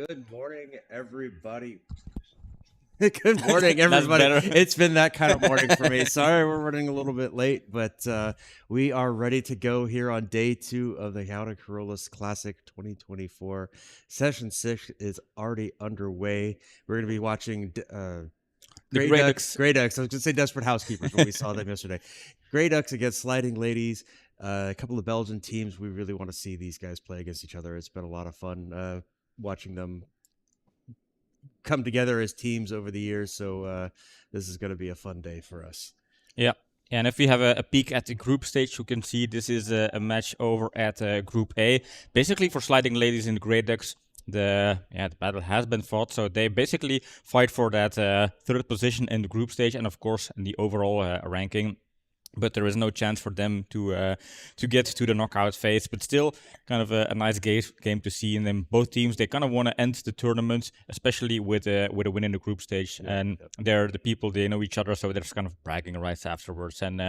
Good morning, everybody. Good morning, everybody. better. It's been that kind of morning for me. Sorry, we're running a little bit late, but we are ready to go here on day 2 of the Gouden Carolus Classic 2024. Session 6 is already underway. We're going to be watching The Grey Grey Ducks. Ducks. Grey Ducks. I was going to say Desperate Housekeepers when we saw them yesterday. Grey Ducks against Sliding Ladies. A couple of Belgian teams. We really want to see these guys play against each other. It's been a lot of fun watching them come together as teams over the years. So this is going to be a fun day for us. Yeah. And if we have a peek at the group stage, you can see this is a match over at Group A. Basically, for Sliding Ladies and the Grey Ducks, the battle has been fought. So they basically fight for that third position in the group stage and, of course, in the overall ranking. But there is no chance for them to get to the knockout phase. But still, kind of a nice game to see in them. Both teams, they kind of want to end the tournament, especially with a win in the group stage. And they're the people, they know each other, so there's kind of bragging rights afterwards. And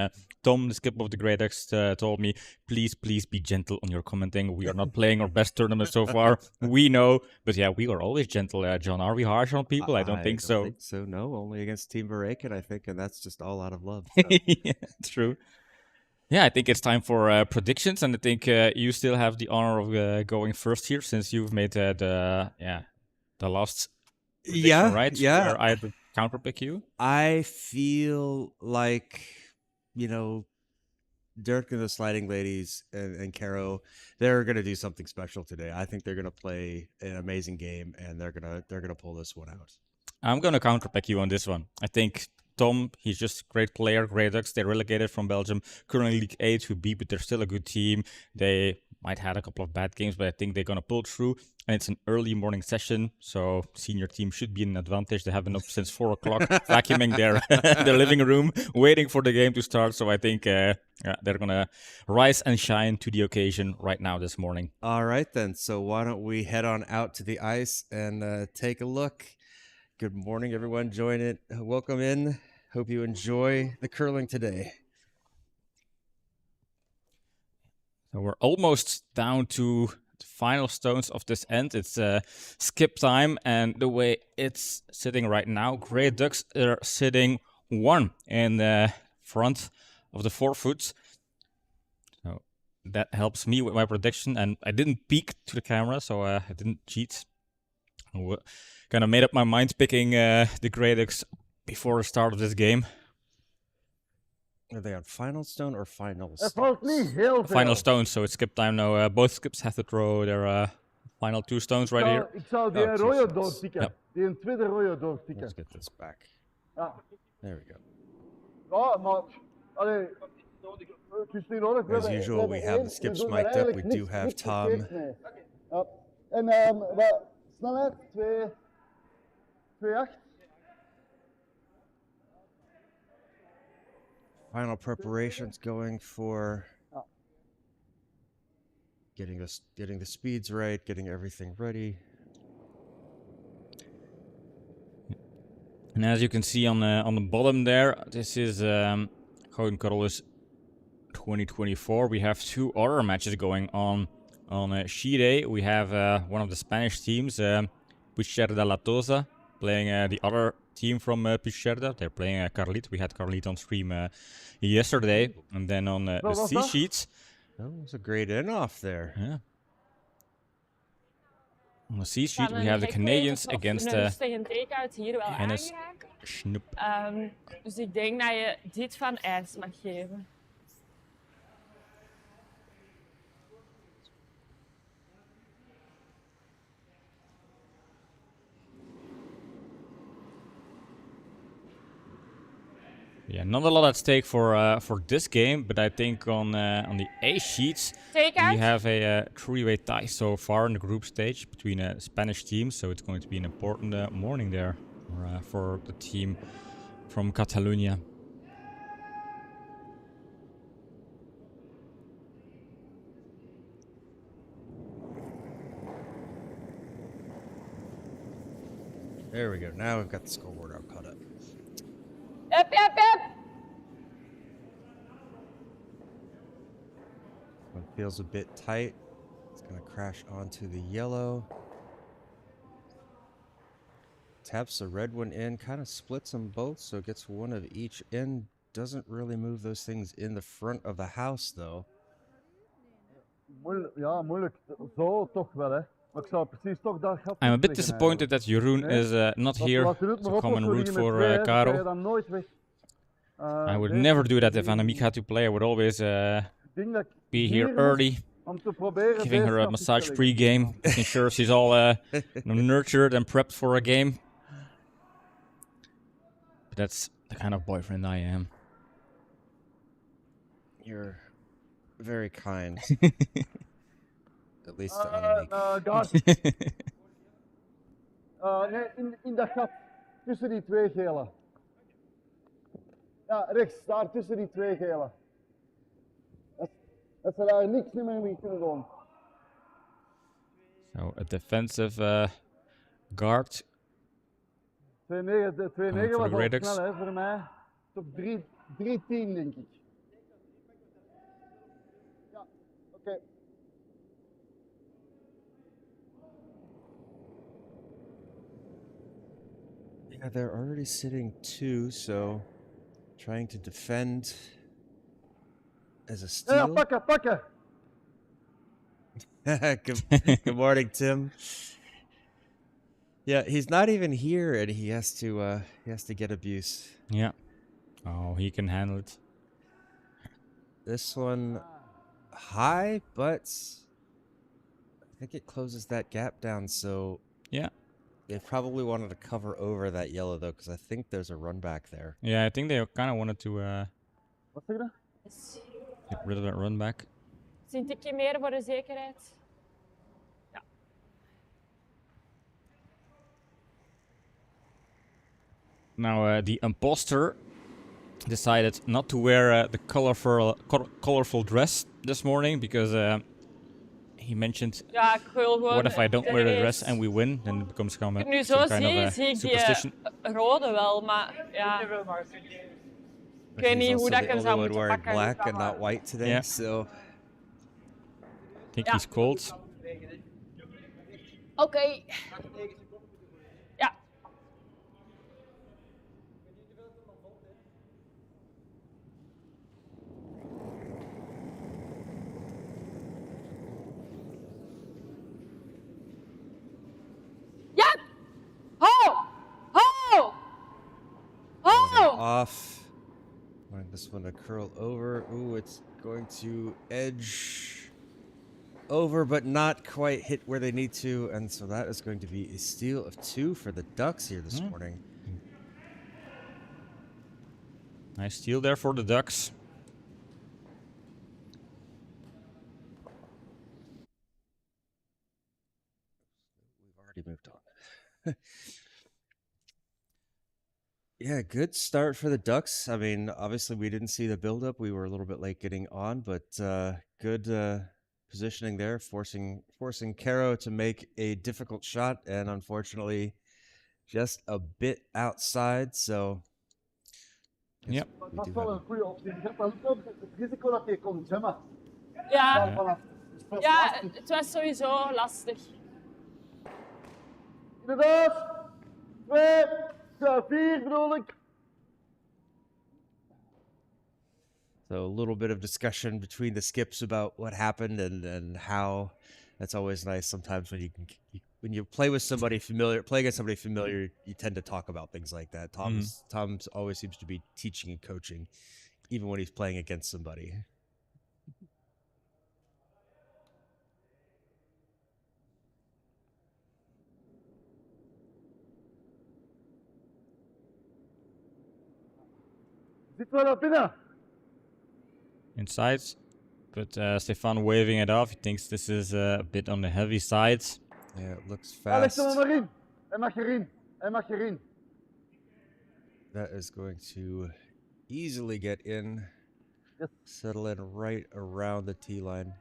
Tom, the skipper of the Grey Ducks, told me, please be gentle on your commenting. We are not playing our best tournament so far. We know, but yeah, we are always gentle, John. Are we harsh on people? I don't think so. No, only against Team Veraken, I think, and that's just all out of love. So. Yeah, true. Yeah, I think it's time for predictions, and I think you still have the honor of going first here, since you've made the last prediction, right? Yeah. Where I had to counterpick you. I feel like, Dirk and the Sliding Ladies and Caro, they're going to do something special today. I think they're going to play an amazing game, and they're gonna pull this one out. I'm going to counterpick you on this one. I think Tom, he's just a great player. Grey Ducks, they're relegated from Belgium. Currently League A to B, but they're still a good team. They might have had a couple of bad games, but I think they're going to pull through. And it's an early morning session, so senior team should be in an advantage. They have been up since 4 o'clock, vacuuming their living room, waiting for the game to start. So I think they're going to rise and shine to the occasion right now this morning. All right, then. So why don't we head on out to the ice and take a look. Good morning, everyone. Join it. Welcome in. Hope you enjoy the curling today. So we're almost down to the final stones of this end. It's skip time, and the way it's sitting right now, Grey Ducks are sitting 1 in the front of the 4 foot. So that helps me with my prediction, and I didn't peek to the camera, so I didn't cheat. Kind of made up my mind picking the Grey Ducks before the start of this game. Are they on final stone or finals? Final stones, so it's skip time now. Both skips have to throw their final 2 stones right here. Ik zou die rode doorstikken. Ja. Die tweede rode doorstikken. Let's get this back. Ja. There we go. Ja, maar... Allee... Het is niet nodig. As usual, we have the skips mic'd up. We do have Tom. Ja. En wat... Snelheid? 2-8. Final preparations going for getting the speeds right, getting everything ready. And as you can see on the bottom there, this is Gouden Carolus 2024. We have 2 other matches going on Sheet A. We have one of the Spanish teams, Puigcerda La Tosa, playing the other team from Puigcerda. They're playing Carlit. We had Carlit on stream yesterday. And then on the C sheets. That was a great in-off there. Yeah. On the C sheet, we have the Canadians against Hennis Snoep. Dus ik denk dat je dit van ijs mag geven. Yeah, not a lot at stake for this game, but I think on the A sheets we have a 3-way tie so far in the group stage between Spanish teams, so it's going to be an important morning there for the team from Catalonia. There we go. Now we've got the scoreboard all caught up. Yep. One feels a bit tight. It's going to crash onto the yellow. Taps the red one in, kind of splits them both, so gets one of each in. Doesn't really move those things in the front of the house, though. Ja, moeilijk. Zo toch wel, hè. Maar ik zou precies toch dat gat I'm a bit liggen, disappointed that Jeroen Nee? is not Want here als je het to maar come oplost, and we root liggen met for 2, hè, dan krijg je Caro. dan nooit weg. I would deze never do that if die- Annemiek had to play. I would always Ik denk dat ik be hier here moest early, om te proberen giving her deze a gat massage te leggen. pre-game, making sure she's all nurtured and prepped for a game. But that's the kind of boyfriend I am. You're very kind. At least to Annemiek. Guys, nee, in dat gat tussen die 2 gele. Ja, rechts, daar tussen die 2 gele. Dat ze daar niks meer mee kunnen doen. So a defensive guard. 2-9, de 2-9 Coming for was the al Grey Ducks. snel, hè, voor mij. Tot 3-10, denk ik. Ja, oké. Yeah, they're already sitting 2, so trying to defend as a Ja, steal. pakken! Good morning, Tim. Yeah, he's not even here, and he has to get abuse. Yeah. Oh, he can handle it. This one high, but I think it closes that gap down. So Yeah. they probably wanted to cover over that yellow though, because I think there's a run back there. Yeah, I think they kind of wanted to Wat zeg je dan? get rid of that run back. Een tikje meer voor de zekerheid. Ja. Now, the imposter decided not to wear the colorful dress this morning because he mentioned, Ja, ik wil gewoon... what if I don't wear the dress race. and we win? Then it becomes Als ik nu some zo kind of zie, a zie ik superstition. die rode wel, maar ja. Ik weet He's niet hoe also dat the ik hem only zou one moeten wearing pakken. black and not white today, Yeah. so I think Ja. he's cold. Oké. Ja. Ja! Ho! Ho! Ho! off. Wanting this one to curl over. Ooh, it's going to edge over, but not quite hit where they need to. And so that is going to be a steal of 2 for the Ducks here this morning. Nice steal there for the Ducks. We've already moved on. Yeah, good start for the Ducks. I mean, obviously we didn't see the build-up. We were a little bit late getting on, but good positioning there, forcing Caro to make a difficult shot, and unfortunately, just a bit outside. So, Yep. Het was wel een goede optie. Je hebt wel ook het risico dat je kon jammen. Ja. Vanaf. Dus dat is Ja, lastig. het was sowieso lastig. Inderdaad. 2, 4 bedoel ik. So a little bit of discussion between the skips about what happened and how. That's always nice. Sometimes when when you play with somebody familiar, play against somebody familiar, you tend to talk about things like that. Tom's always seems to be teaching and coaching, even when he's playing against somebody. Zit wel naar binnen. Inside. But Stefan waving it off. He thinks this is a bit on the heavy side. Yeah, it looks Hij legt fast. hem maar in. Hij mag erin. Hij mag erin. That is going to easily get in. Yes. Settle in right around the T line.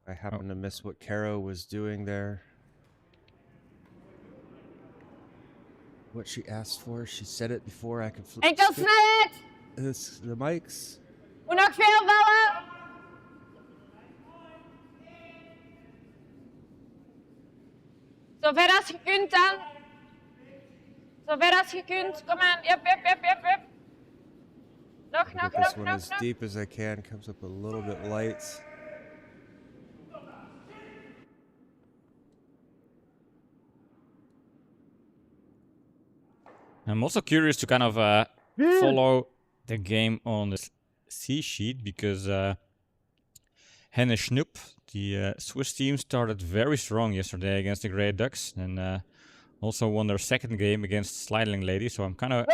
I happen to miss what Caro was doing there. What she asked for, she said it before I could flip. Enkel snelheid! The mics. Moet nog veel vallen! Zo ver als je kunt dan. Zo ver als je kunt. Kom aan. Yep. Nog. Get this one as deep as I can. Comes up a little bit light. I'm also curious to kind of follow the game on the C sheet because Handshakes, the Swiss team, started very strong yesterday against the Grey Ducks and also won their second game against Sliding Lady. So I'm kind of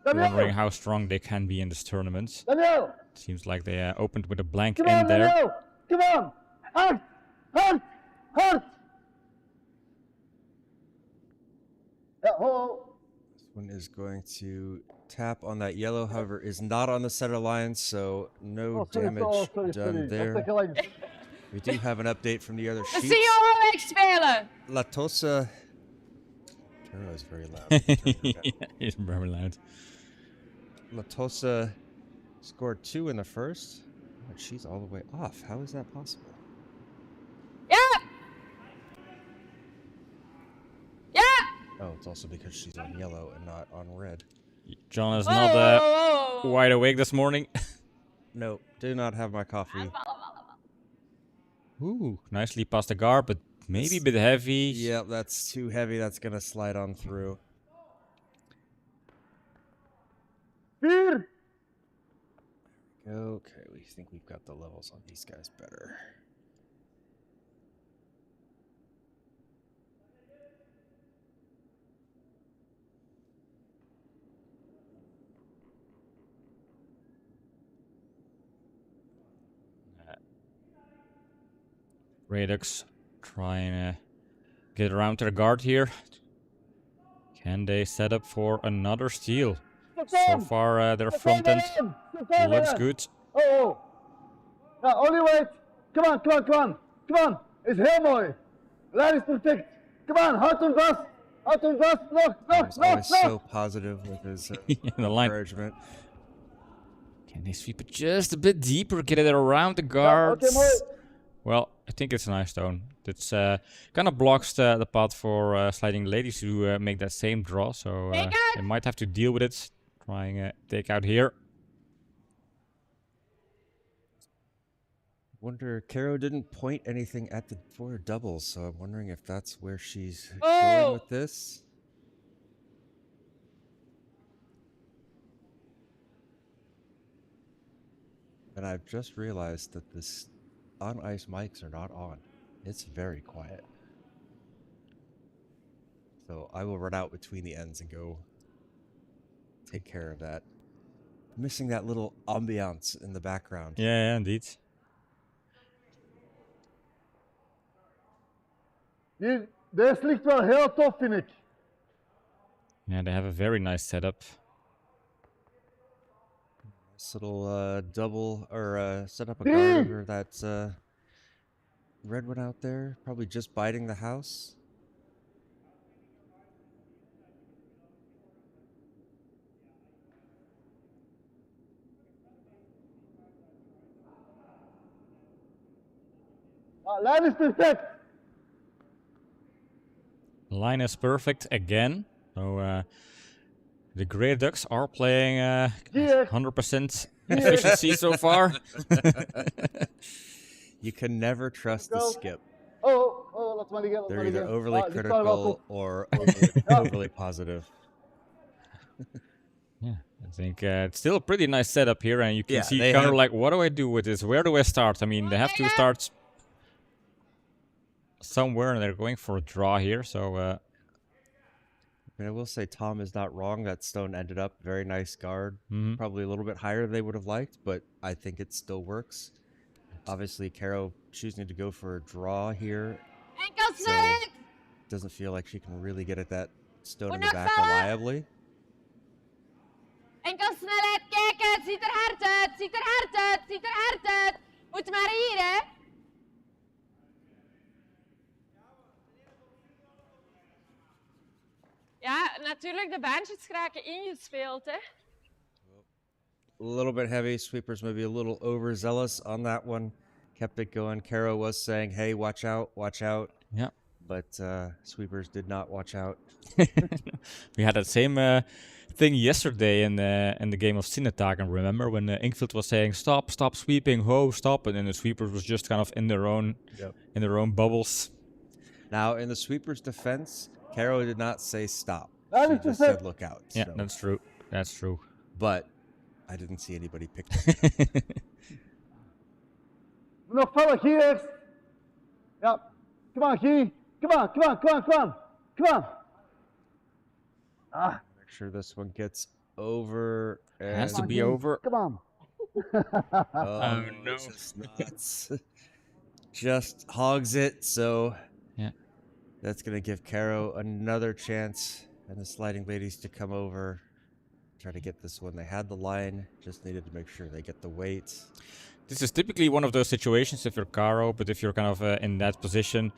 wondering how strong they can be in this tournament. Daniel! Seems like they opened with a blank Come end on, there. Daniel! Come on! Hard! Yeah, ho! This one is going to tap on that yellow, however, is not on the center line, so no damage done there. We do have an update from the other We sheets. zien jou wegspelen. La Tosa. Caro is very loud. Yeah, he's very loud. La Tosa scored 2 in the first, but she's all the way off. How is that possible? Ja. Oh, it's also because she's on yellow and not on red. John is not wide awake this morning. No, do not have my coffee. Ooh, nicely past the guard, but maybe a bit heavy. Yeah, that's too heavy. That's going to slide on through. 4! Okay, we think we've got the levels on these guys better. Redux trying to get around their guard here. Can they set up for another steal? So far, their front end looks good. Oh. Ja, only wait. Come on. Is heel mooi. Lijn is perfect. Come on, houd hem vast. He's always so positive with his The line. encouragement. Can they sweep it just a bit deeper, get it around the guards? Okay, mooi. Well, I think it's a nice stone. It's kind of blocks the path for Sliding Ladies to make that same draw, so they might have to deal with it. Trying take out here. Wonder, Caro didn't point anything at the four doubles, so I'm wondering if that's where she's going with this. And I've just realized that this on-ice mics are not on. It's very quiet. So I will run out between the ends and go take care of that. Missing that little ambiance in the background. Yeah, indeed. Deze ligt wel heel tof, vind ik. Yeah, they have a very nice setup. This little double or set up a guard over that red one out there, probably just biting the house. Lijn is perfect. Line is perfect again. So the Grey Ducks are playing 100% efficiency so far. You can never trust the skip. Laat maar liggen. They're either overly critical or overly positive. Yeah, I think it's still a pretty nice setup here, and you can see they kind of have- like, what do I do with this? Where do I start? I mean, they have to start somewhere, and they're going for a draw here, so... I mean, I will say Tom is not wrong. That stone ended up very nice guard. Mhm. Probably a little bit higher than they would have liked, but I think it still works. Obviously, Caro choosing to go for a draw here. So doesn't feel like she can really get at that stone in the back reliably. Enkel snelheid, kijken, het ziet er hard uit, ziet er hard uit, ziet er hard uit. Moet maar hier, hè. Ja, natuurlijk, de baantjes geraken ingespeeld, hè. A little bit heavy. Sweepers maybe a little overzealous on that one. Kept it going. Caro was saying, hey, watch out, watch out. Yeah. but sweepers did not watch out. We had that same thing yesterday in the game of Sinnetagen. Remember when Inkfield was saying stop, stop sweeping, ho, stop, and then the sweepers was just kind of in their own bubbles. Now, in the sweeper's defense, Caro did not say stop. That She is just just said look out. Yeah, so- that's true. That's true. But I didn't see anybody pick it. Nog vallen, Guy eerst. Ja. Come on, Guy. Come on, come on, come on, come on. Come on. Ah, Make sure this one gets over. Has to and- be over. come on. Oh, no. Just nuts. Just hogs it, so Yeah. that's going to give Caro another chance and the sliding ladies to come over. Try to get this one. They had the line, just needed to make sure they get the weight. This is typically one of those situations if you're Caro, but if you're kind of in that position,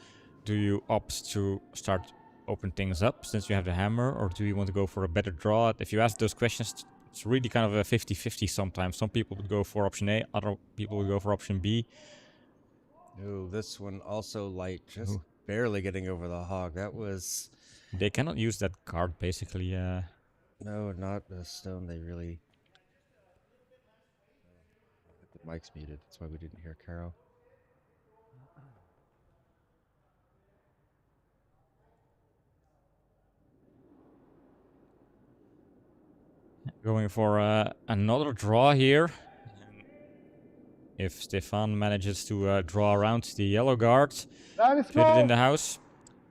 do you opt to start open things up since you have the hammer, or do you want to go for a better draw? If you ask those questions, it's really kind of a 50-50 sometimes. Some people would go for option A, other people would go for option B. Oh, this one also light, just barely getting over the hog. That was... They cannot use that card basically. No, not the stone. They really... The mic's muted. That's why we didn't hear Caro. Going for another draw here. If Stefan manages to draw around the yellow guard, Daar is put it in goal. the house,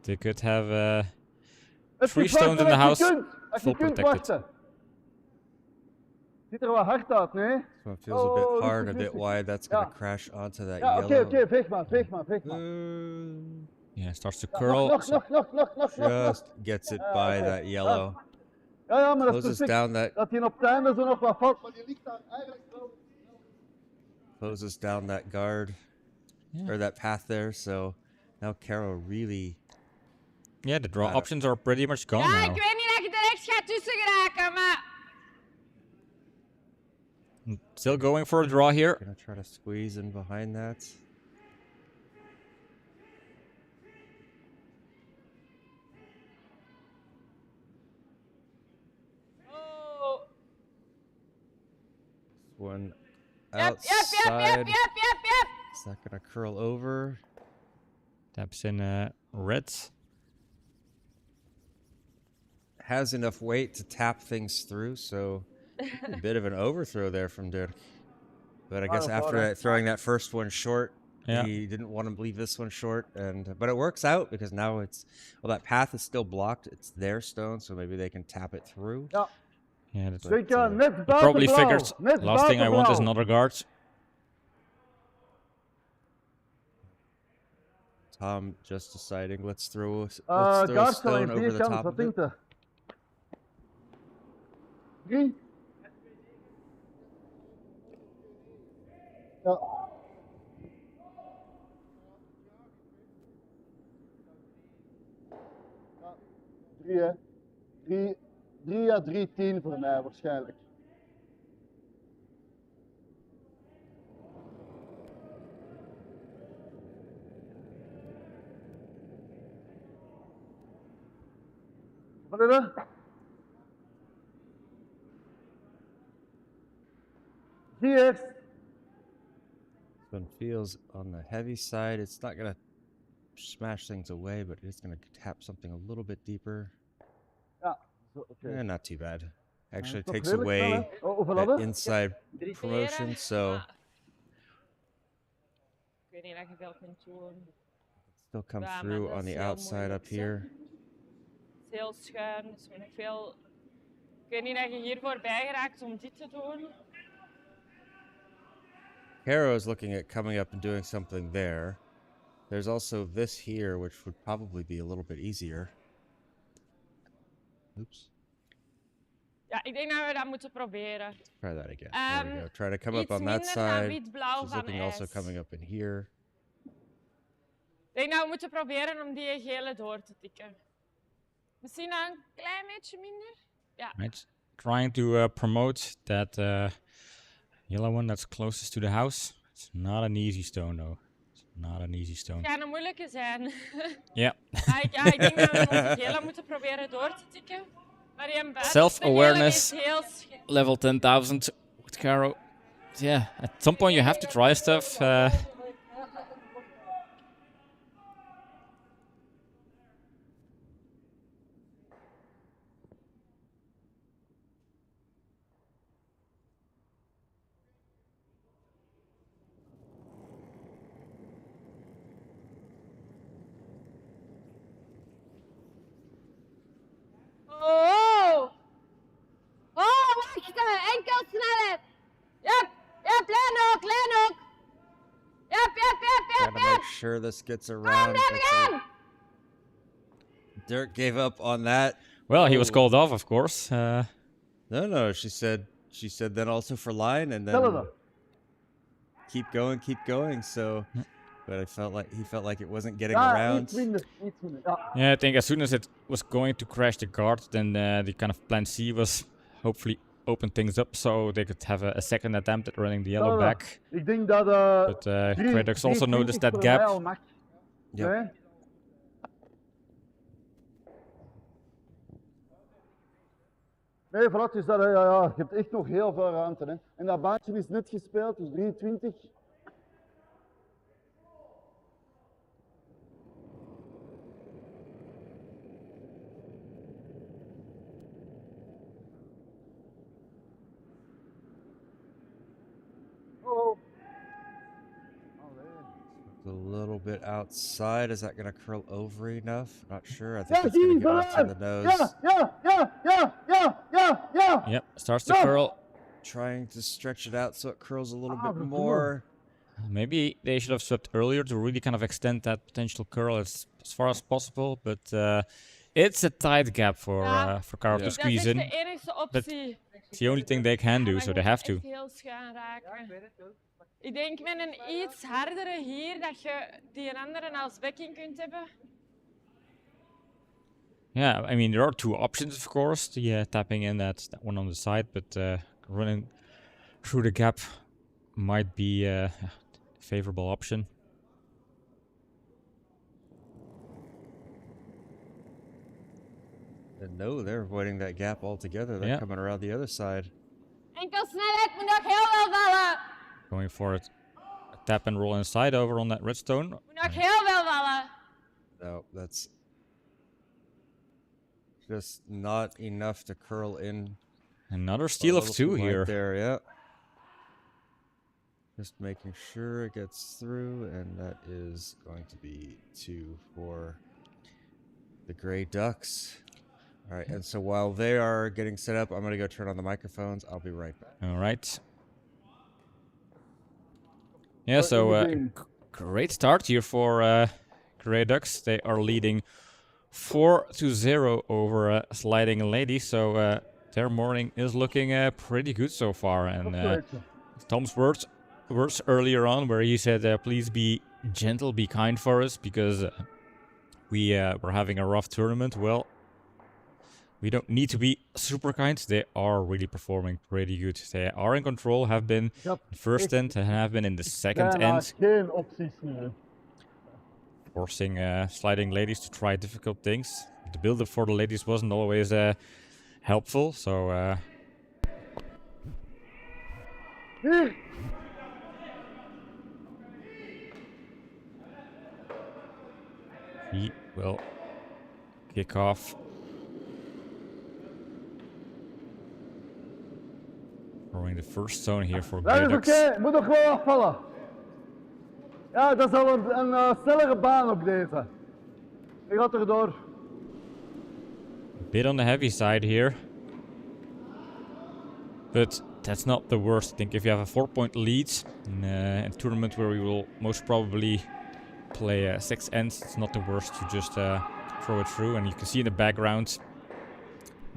they could have Het 3 is stones in wachten the als je house, kunt. Als full je kunt protected. wachten. Ziet er wel hard uit, nee? This one feels a Oh, bit this hard, a is bit risky. wide. That's going to Ja. crash onto that Ja, oké, yellow. oké, veeg maar, veeg maar, veeg maar. Yeah, starts to Ja, curl. nog, so- nog, nog, nog, nog, nog, nog. Just gets it by oké. that yellow. Ja, ja, maar dat is Closes perfect. down that Dat hij op het einde zo nog wat valt, maar die ligt daar eigenlijk wel. closes down that guard Yeah. or that path there. So now Caro really Yeah, the draw Got it. options are pretty much gone Ja, now. ik weet niet dat je er echt gaat tussen geraken, maar... Still going for a draw here. gonna try to squeeze in behind that. Oh. One Yep, yep, outside. yep, yep, yep, yep, yep. Is that gonna curl over? Taps in red. Has enough weight to tap things through, so a bit of an overthrow there from Dirk. But I guess Bottom, after bottom. that, throwing that first one short, Yeah. he didn't want to leave this one short, but it works out because now it's that path is still blocked. It's their stone, so maybe they can tap it through. Ja, Yeah, that's But, zeker, net He probably buitenblauw. figured Net last thing I want is buitenblauw. another guard. Tom just deciding let's throw a Guard zal stone in over the vierkant, top wat of it. denkt er? 3. Ja. Ja, 3 hè. 3 à 3-10 voor mij waarschijnlijk. Wat is er? Hier. This one feels on the heavy side. It's not gonna smash things away, but it's gonna tap something a little bit deeper. Ja, zo, oké. Not too bad. Actually, Toch takes redelijk snel, away hè? Hoeveel that hadden we? inside Drie promotion. veren, So maar ik weet niet dat je veel kunt doen. still come Ja, maar through dat on is the heel outside moeilijk, up hè. here. Het is heel schuin, dus je moet veel... Ik weet niet dat je hier voorbij geraakt om dit te doen. Caro is looking at coming up and doing something there. There's also this here, which would probably be a little bit easier. Oops. Ja, ik denk dat we dat moeten proberen. Try that again. There we go. Try to come up Iets on that minder dan side. wit-blauw She's van looking also ijs. coming up in here. Ik denk dat we moeten proberen om die gele door te tikken. Misschien nog een klein beetje minder. Ja. Right. Trying to promote that yellow one that's closest to the house. It's not an easy stone though. It's Not an easy stone. Het gaat een moeilijke zijn. Yeah. Ik denk dat we onze gele moeten proberen door te tikken. Maar die een buiten Self-awareness. is heel Level 10,000 with Caro. Yeah, at some point you have to try stuff. Oh! Oh, wacht! Enkel snelheid! Yep, yep, klein ook! Yep, Gotta make sure this gets around. again! Dirk gave up on that. Well, he was Oh. called off, of course. No, she said then also for line and then Hetzelfde. keep going. So, but he felt like it wasn't getting Ja, around. iets minder. Ja. Yeah, I think as soon as it was going to crash the guard, then the kind of plan C was hopefully open things up so they could have a second attempt at running the yellow Hetzelfde. back. Ik denk dat... But Kratos also noticed that gap. Yep. Nee? Nee, vooruit is dat, ja, je hebt echt nog heel veel ruimte. Hè. En dat baantje is net gespeeld, dus 23. Oh. A little bit outside. Is that going to curl over enough? Not sure. I Ja, think it's going zie, to get off to the nose. Ja. Yep, starts to No. curl. Trying to stretch it out so it curls a little Ah, bit but more. Maybe they should have swept earlier to really kind of extend that potential curl as far as possible. But it's a tight gap for Caro to Yeah. squeeze Dat in. is de enige optie. It's the only thing they can do, Maar so je they moet have to. echt heel schuin raken. Ik denk met een iets hardere hier dat je die een andere als backing kunt hebben. Yeah, I mean, there are two options, of course. The tapping in that one on the side, but running through the gap might be a favorable option. And no, they're avoiding that gap altogether. They're Yeah. coming around the other side. Enkel snelheid moet nog heel wel vallen. Going for it. A tap and roll inside over on that redstone. Moet nog heel wel vallen. No, that's just not enough to curl in. Another a steal of little two too light here. There, yeah. Just making sure it gets through, and that is going to be 2 for the Grey Ducks. All right, and so while they are getting set up, I'm going to go turn on the microphones. I'll be right back. All right. Yeah, so great start here for Grey Ducks. They are leading 4-0 over Sliding Lady, so their morning is looking pretty good so far. And Tom's words earlier on, where he said, "Please be gentle, be kind for us, because we're having a rough tournament." Well, we don't need to be super kind. They are really performing pretty good. They are in control, have been in the first end and have been in the second end, Geen opties meer. forcing Sliding Ladies to try difficult things. The build-up for the ladies wasn't always helpful, so Hier. he will kick off. Throwing the first zone here for Dat Grey is Ducks. oké, moet nog wel afvallen. Ja, dat is al een snellere baan op deze. Je gaat erdoor. Bit on the heavy side here. But that's not the worst. I think if you have a 4-point lead in a tournament where we will most probably play 6 ends, it's not the worst to just throw it through. And you can see in the background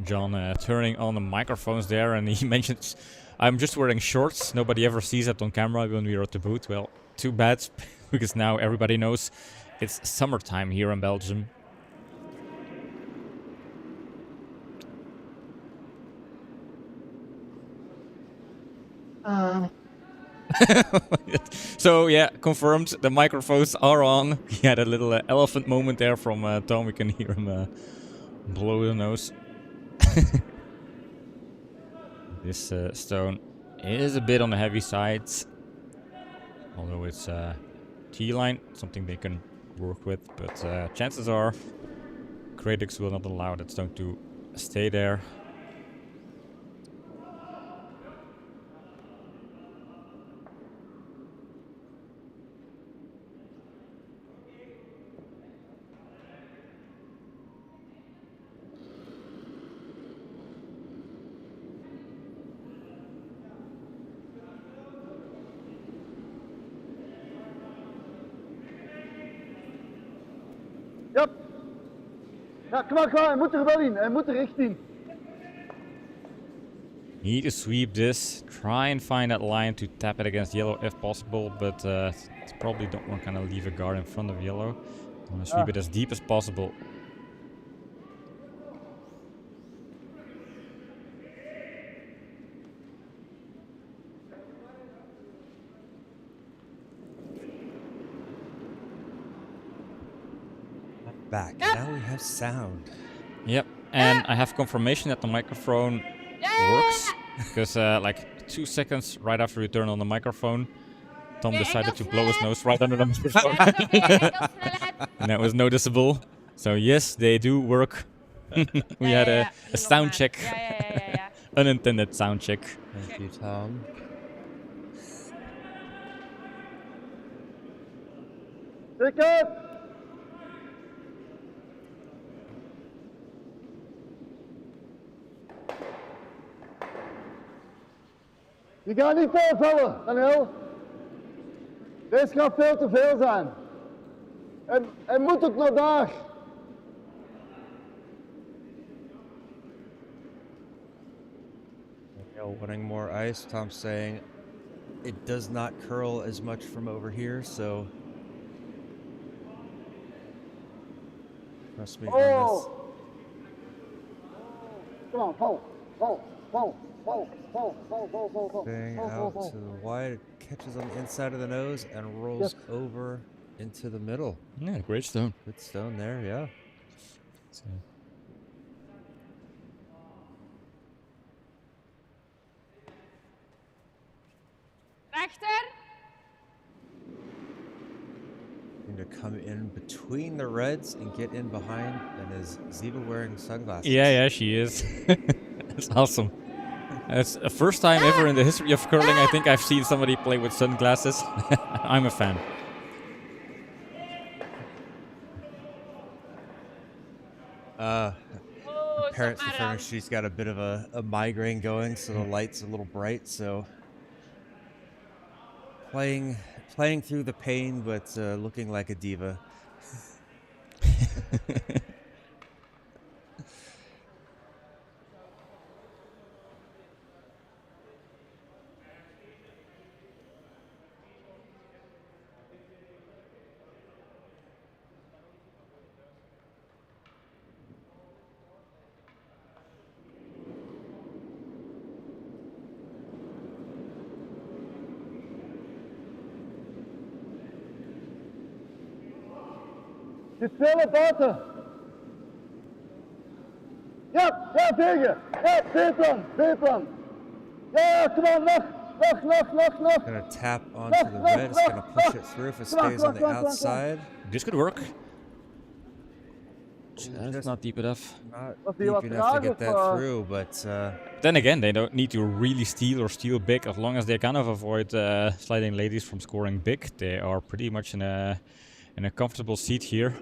John turning on the microphones there, and he mentions, "I'm just wearing shorts." Nobody ever sees that on camera when we are at the booth. Well, too bad, because now everybody knows it's summertime here in Belgium. So yeah, confirmed. The microphones are on. He had a little elephant moment there from Tom. We can hear him blow the nose. This stone is a bit on the heavy side, although it's T-line, something they can work with. But chances are, Gradix will not allow that stone to stay there. Yep. Ja, kom maar, hij moet er wel in. Hij moet er echt in. Need to sweep this. Try and find that line to tap it against yellow if possible, but probably don't want to kind of leave a guard in front of yellow. Want to sweep it as deep as possible. Back. Now we have sound. Yep, and I have confirmation that the microphone works, because like 2 seconds right after we turn on the microphone, Tom decided to blow his nose right under the microphone. And that was noticeable. So yes, they do work. We had a sound check. Unintended sound check. Thank you, Tom. Zeker. Je gaat niet veel vallen, Daniel. Deze gaat veel te veel zijn. En moet ook naar daar. Wanting more ice. Tom's saying it does not curl as much from over here, so trust me on this. Come on, fall. Thing out to the wide, catches on the inside of the nose and rolls over into the middle. Yeah, great stone. Good stone there, yeah. So. Rechter. To come in between the reds and get in behind, and is Ziva wearing sunglasses? Yeah, she is. That's awesome. It's the first time ever in the history of curling I think I've seen somebody play with sunglasses. I'm a fan. Parents confirming she's got a bit of a migraine going, so the light's a little bright, so playing through the pain, but looking like a diva. Je speelt buiten. Ja, tegen. Ja, B-plan. Ja, come on, nog. Gonna tap onto the red, it's gonna push it through if it stays on the outside. This could work. That's not deep enough. Not deep enough to get that through, but Then again, they don't need to really steal or steal big. As long as they kind of avoid sliding ladies from scoring big, they are pretty much in a comfortable seat here.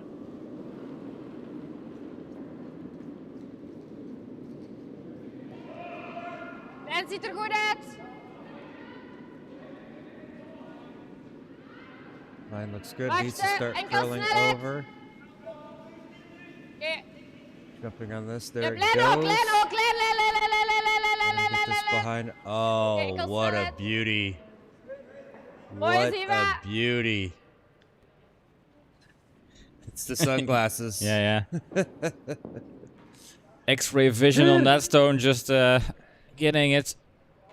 En ziet er goed uit. line looks good. Wacht, Needs to start enkel curling snelheid. over. Oké. Jumping on this. There Ja, it klein ook, goes. klein ook, klein. Get this behind. Oh, Enkel what a snelheid. beauty. Mooi, What Ziva. a beauty. It's the sunglasses. Yeah. X-ray vision on that stone, just getting it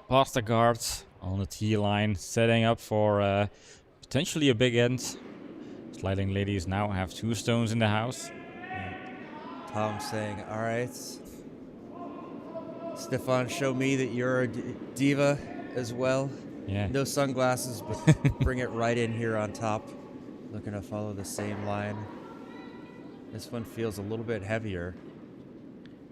past the guards on the tee line, setting up for potentially a big end. Sliding ladies now have 2 stones in the house. Tom saying, all right, Stefan, show me that you're a diva as well. Yeah. No sunglasses, but bring it right in here on top. Looking to follow the same line. This one feels a little bit heavier.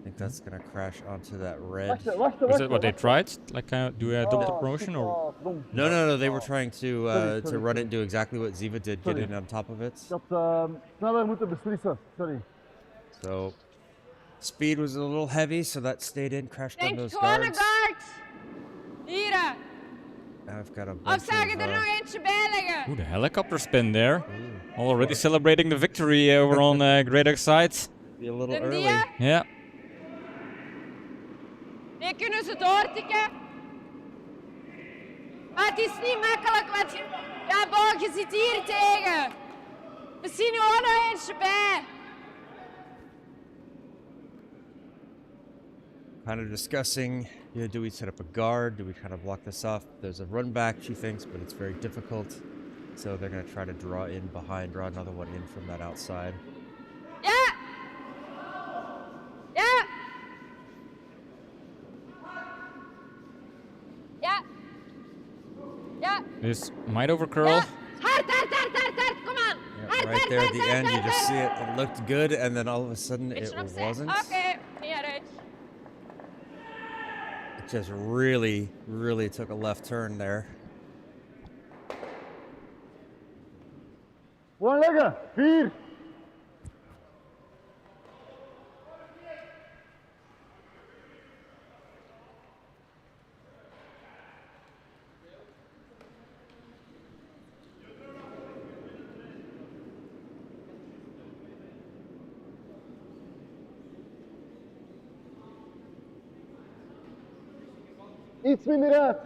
I think that's going to crash onto that red. Was that what they tried? Like do a double tap promotion or? No. They were trying to run it and do exactly what Ziva did, get in on top of it. Ik had sneller moeten beslissen, sorry. So speed was a little heavy, so that stayed in, crashed on Denk those gewoon een guards. guard. Hier. Now I've got a Of bunch zou je of, er nog eentje bij leggen? Ooh, the helicopter spin there. Already celebrating the victory over on Great Duck side. be a little En early. die? Yeah. Die kunnen ze doortikken. Maar het is niet makkelijk, want ja, Boog, je zit hier tegen. Misschien gewoon nog eentje bij. Kind of discussing, do we set up a guard? Do we kind of block this off? There's a run back, she thinks, but it's very difficult. So they're going to try to draw in behind, draw another one in from that outside. Ja. Ja. Ja. Ja. This might overcurl. Ja. Hard, kom aan. Yeah, Hard, right there at the end, you just see it. hard. It looked good, and then all of a sudden it Beetje opzij. wasn't. Oké, niet eruit. It just really, really took a left turn there. Gewoon leggen, 4. Iets minder uit.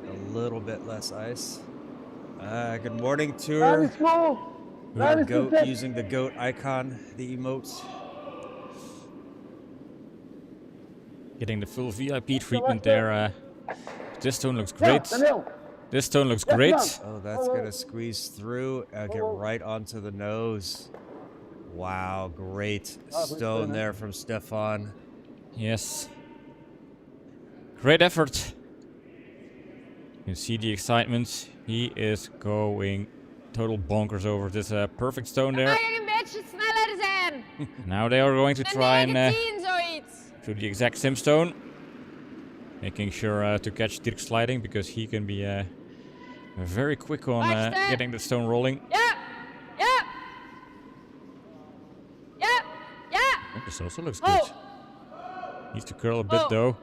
A little bit less ice. Good morning, Lijn tour. is vol. Lijn is Goat perfect. using the goat icon, the emotes. Getting the full VIP treatment there. This stone looks Ja, great. Daniel. This stone looks Ja, great. gedaan. Oh, that's gonna squeeze through. Get right onto the nose. Wow, great stone there from Stefan. Yes. Great effort. You can see the excitement. He is going total bonkers over this perfect stone there. Mag ik een beetje sneller zijn? Now they are going to try Een and 19 zoiets. do the exact same stone. Making sure to catch Dirk sliding because he can be very quick on getting the stone rolling. Ja. Ja. Ja. Ja. Oh, this also looks Oh. good. Needs to curl a bit Oh. though.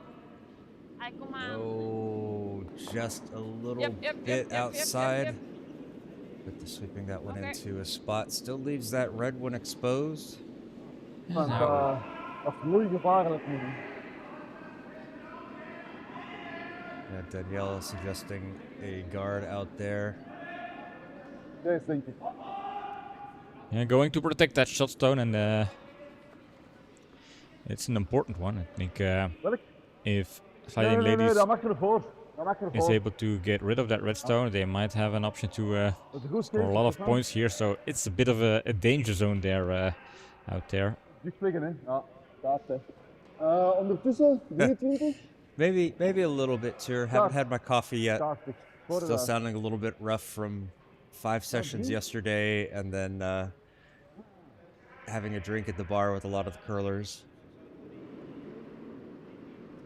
Hij kom aan. Oh, just a little Yep, bit outside. yep. But the sweeping that one Okay. into a spot still leaves that red one exposed. Want dat is moeilijk gevaarlijk nu. Danielle suggesting a guard out there. Deze denk ik. Yeah, going to protect that shot stone and it's an important one. I think Welk? if Nee, Sliding nee, Ladies dat mag ervoor. Dat mag is ervoor. able to get rid of that redstone, they might have an option to Dat is goed, score a lot of points here. So it's a bit of a danger zone there out there. Dicht liggen, hè. Ja, staat hè. Ondertussen, 23. Maybe a little bit too. Haven't had my coffee yet. 80. Still sounding a little bit rough from 5 sessions yesterday, and then having a drink at the bar with a lot of the curlers.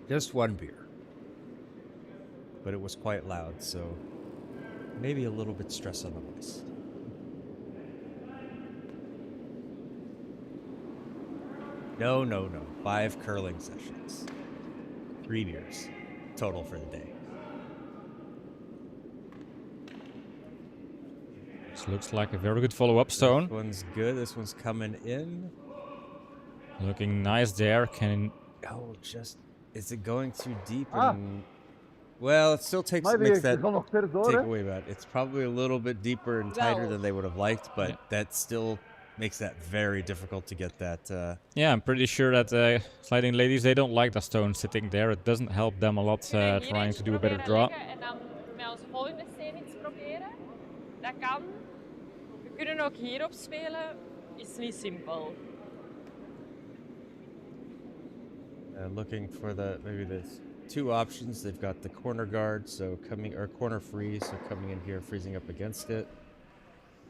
Just one beer, but it was quite loud, so maybe a little bit stress on the voice. No. 5 curling sessions. 3 beers total for the day. This looks like a very good follow-up stone. This one's good. This one's coming in. Looking nice there. Is it going too deep? Well, it still makes that nog ver door, hè. takeaway, but it's probably a little bit deeper and tighter than they would have liked, but that's still makes that very difficult to get that. Yeah, I'm pretty sure that sliding ladies, they don't like the stone sitting there. It doesn't help them a lot We kunnen hier trying eens to do a better proberen draw. leggen en dan met onze volgende steen iets proberen. Dat kan. We kunnen ook hierop spelen. Is niet simpel. Looking for maybe there's 2 options. They've got the corner guard, so corner freeze, so coming in here, freezing up against it.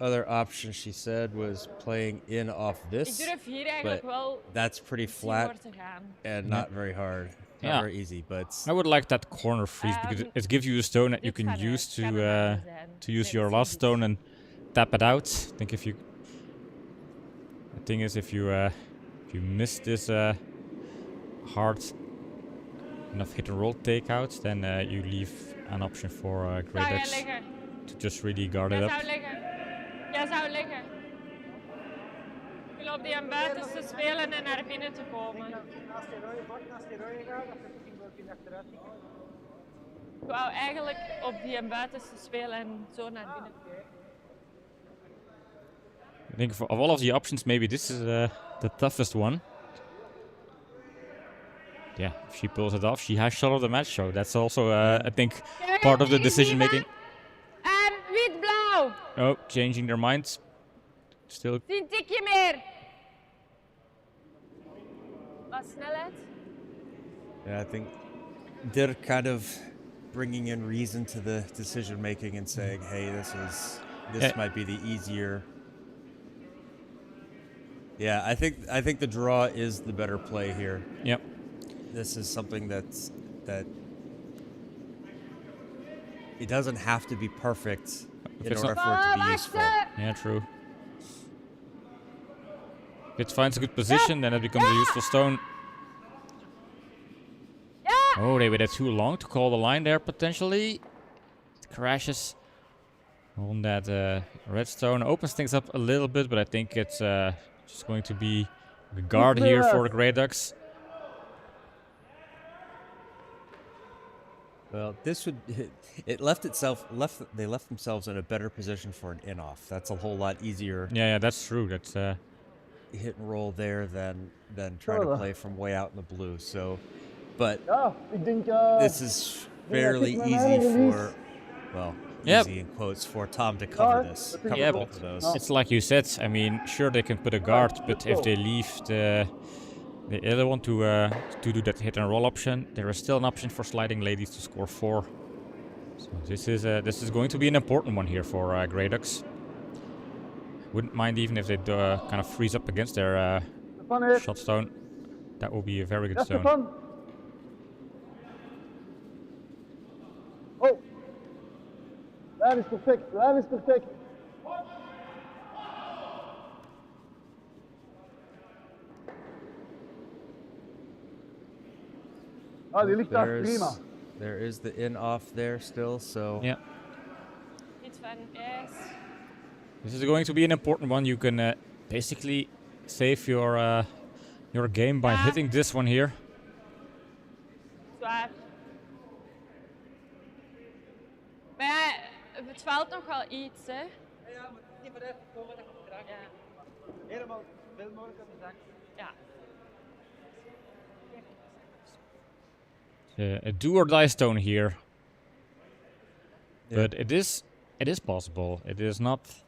Other option she said was playing in off Ik this, durf hier eigenlijk but wel that's pretty iets flat voor te gaan. and not very hard, not Yeah. very easy. But I would like that corner freeze because it gives you a stone that you dit can kan use kan een andere zijn. to use Nee, your dat last is stone and tap it out. I think if you, the thing is if you miss this hard enough hit and roll takeouts, then you leave an option for Zou Great jij X liggen? to just really guard it Jij up. zou liggen. Jij zou liggen. Ik wil op die aan buitenste spelen en naar binnen te komen. Naast die rode bak, naast die rode gaan, dat je misschien wel achteruit tikken. Ik wou eigenlijk op die aan buitenste spelen en zo naar binnen. I think of all of the options, maybe this is the toughest one. Yeah, if she pulls it off, she has shot of the match, so that's also, I think, part of the decision making. En wit-blauw. Oh, changing their minds. Still, Geen tikje meer. Wat snelheid. yeah, I think they're kind of bringing in reason to the decision making and saying, "Hey, this might be the easier." Yeah, I think the draw is the better play here. yep. This is something that it doesn't have to be perfect in it's order not- for it to be useful. Yeah, true. If it finds a good position, then it becomes a useful stone. Oh, they waited too long to call the line there, potentially. It crashes on that redstone. Opens things up a little bit, but I think it's just going to be a guard here for the Grey Ducks. Well, they left themselves in a better position for an in-off. That's a whole lot easier Yeah, that's true. That's hit and roll there than trying to play from way out in the blue. So, but Ja, ik denk... this is fairly kick my easy man release. for, well, Yep. easy in quotes for Tom to cover Yeah, this. I think Cover Yeah, both but of those. it's like you said. I mean, sure they can put a guard, but if they leave the other one to do that hit and roll option, there is still an option for sliding ladies to score 4. So this is going to be an important one here for Grey Ducks. Wouldn't mind even if they kind of freeze up against their Stefan hier. shot stone. That will be a very good Ja, stone. Stefan. Oh. Lijn is perfect, lijn is perfect. Ah, die ligt daar prima. There is the in-off there still, so... Yeah. Iets van ijs. This is going to be an important one. You can basically save your game by hitting this one here. Zwaar. Maar ja, het valt nog wel iets, hè. Ja, maar niet vooruit komen dat je het raakt. Ja. Helemaal veel mogelijk aan de zak. Ja. A do or die stone here. Yeah. But it is possible. It is not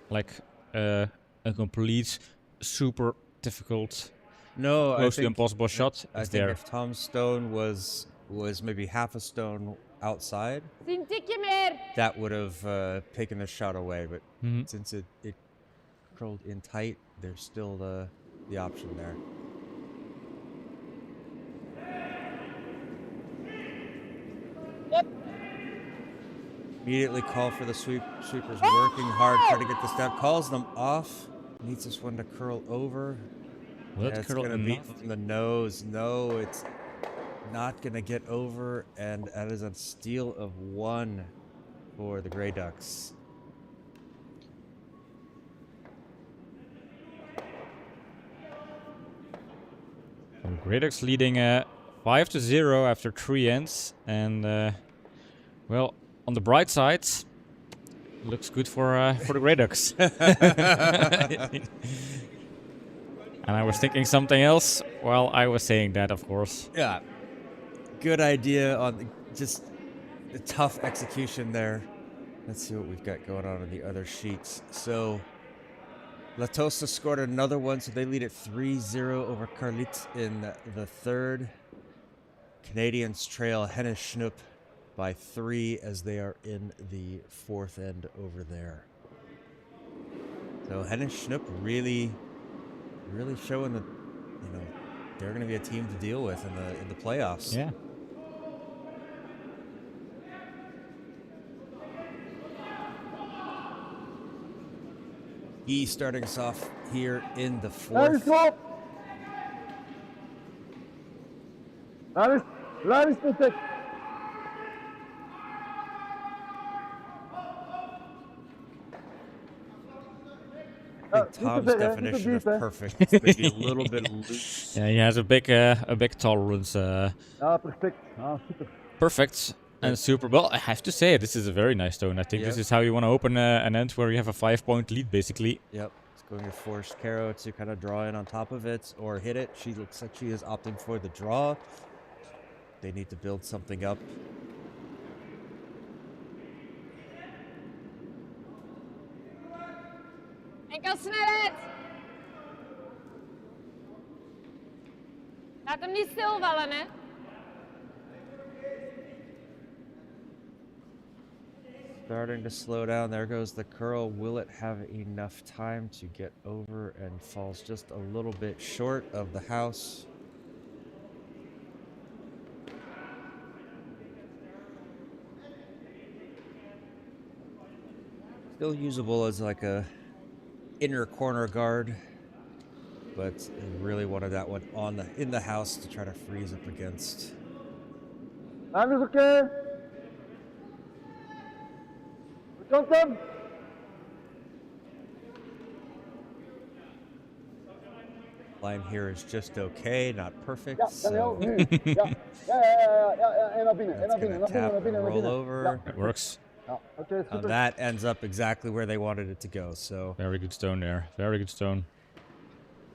like a complete super difficult, No, close to impossible shot. I It's think there. if Tom's stone was maybe half a stone outside, Geen tikje meer. that would have taken the shot away. But Mhm. since it curled in tight, there's still the option there. Yep. Immediately call for the sweep. Sweeper's working hard, trying to get the step. Calls them off. Needs this one to curl over. Will it Yeah, it's curl gonna be enough? from the nose. No, it's not gonna get over, and that is a steal of 1 for the Grey Ducks. So Grey Ducks leading 5-0 after 3 ends, and well, on the bright side, looks good for the Grey Ducks. And I was thinking something else while I was saying that, of course. Yeah. Good idea on just the tough execution there. Let's see what we've got going on in the other sheets. So La Tosa scored another one, so they lead at 3-0 over Carlit in the third. Canadians trail Hennes Schnupp by 3 as they are in the fourth end over there. So Hennes Schnupp really showing that, they're going to be a team to deal with in the playoffs. Yeah. He starting us off here in the Ladies, fourth. go up. Ladies, protect. I think Tom's definition of perfect is maybe a little bit loose. Yeah, he has a big tolerance. Ja, perfect. Ah, super. Perfect and super. Well, I have to say, this is a very nice stone. I think this is how you want to open an end where you have a 5-point lead, basically. Yep. It's going to force Caro to kind of draw in on top of it or hit it. She looks like she is opting for the draw. They need to build something up. Enkel snelheid. Laat hem niet stilvallen, hè. Starting to slow down. There goes the curl. Will it have enough time to get over, and falls just a little bit short of the house? Still usable as like a inner corner guard, but I really wanted that one in the house to try to freeze up against. Hand is okay. Komt hem. Line here is just okay, not perfect. Ja, Daniel, nu. Ja, en naar binnen, en naar That's binnen, gonna naar binnen, tap naar and binnen, naar roll binnen. over. That works. Ja, oké, super. That ends up exactly where they wanted it to go. So Very good stone there. Very good stone.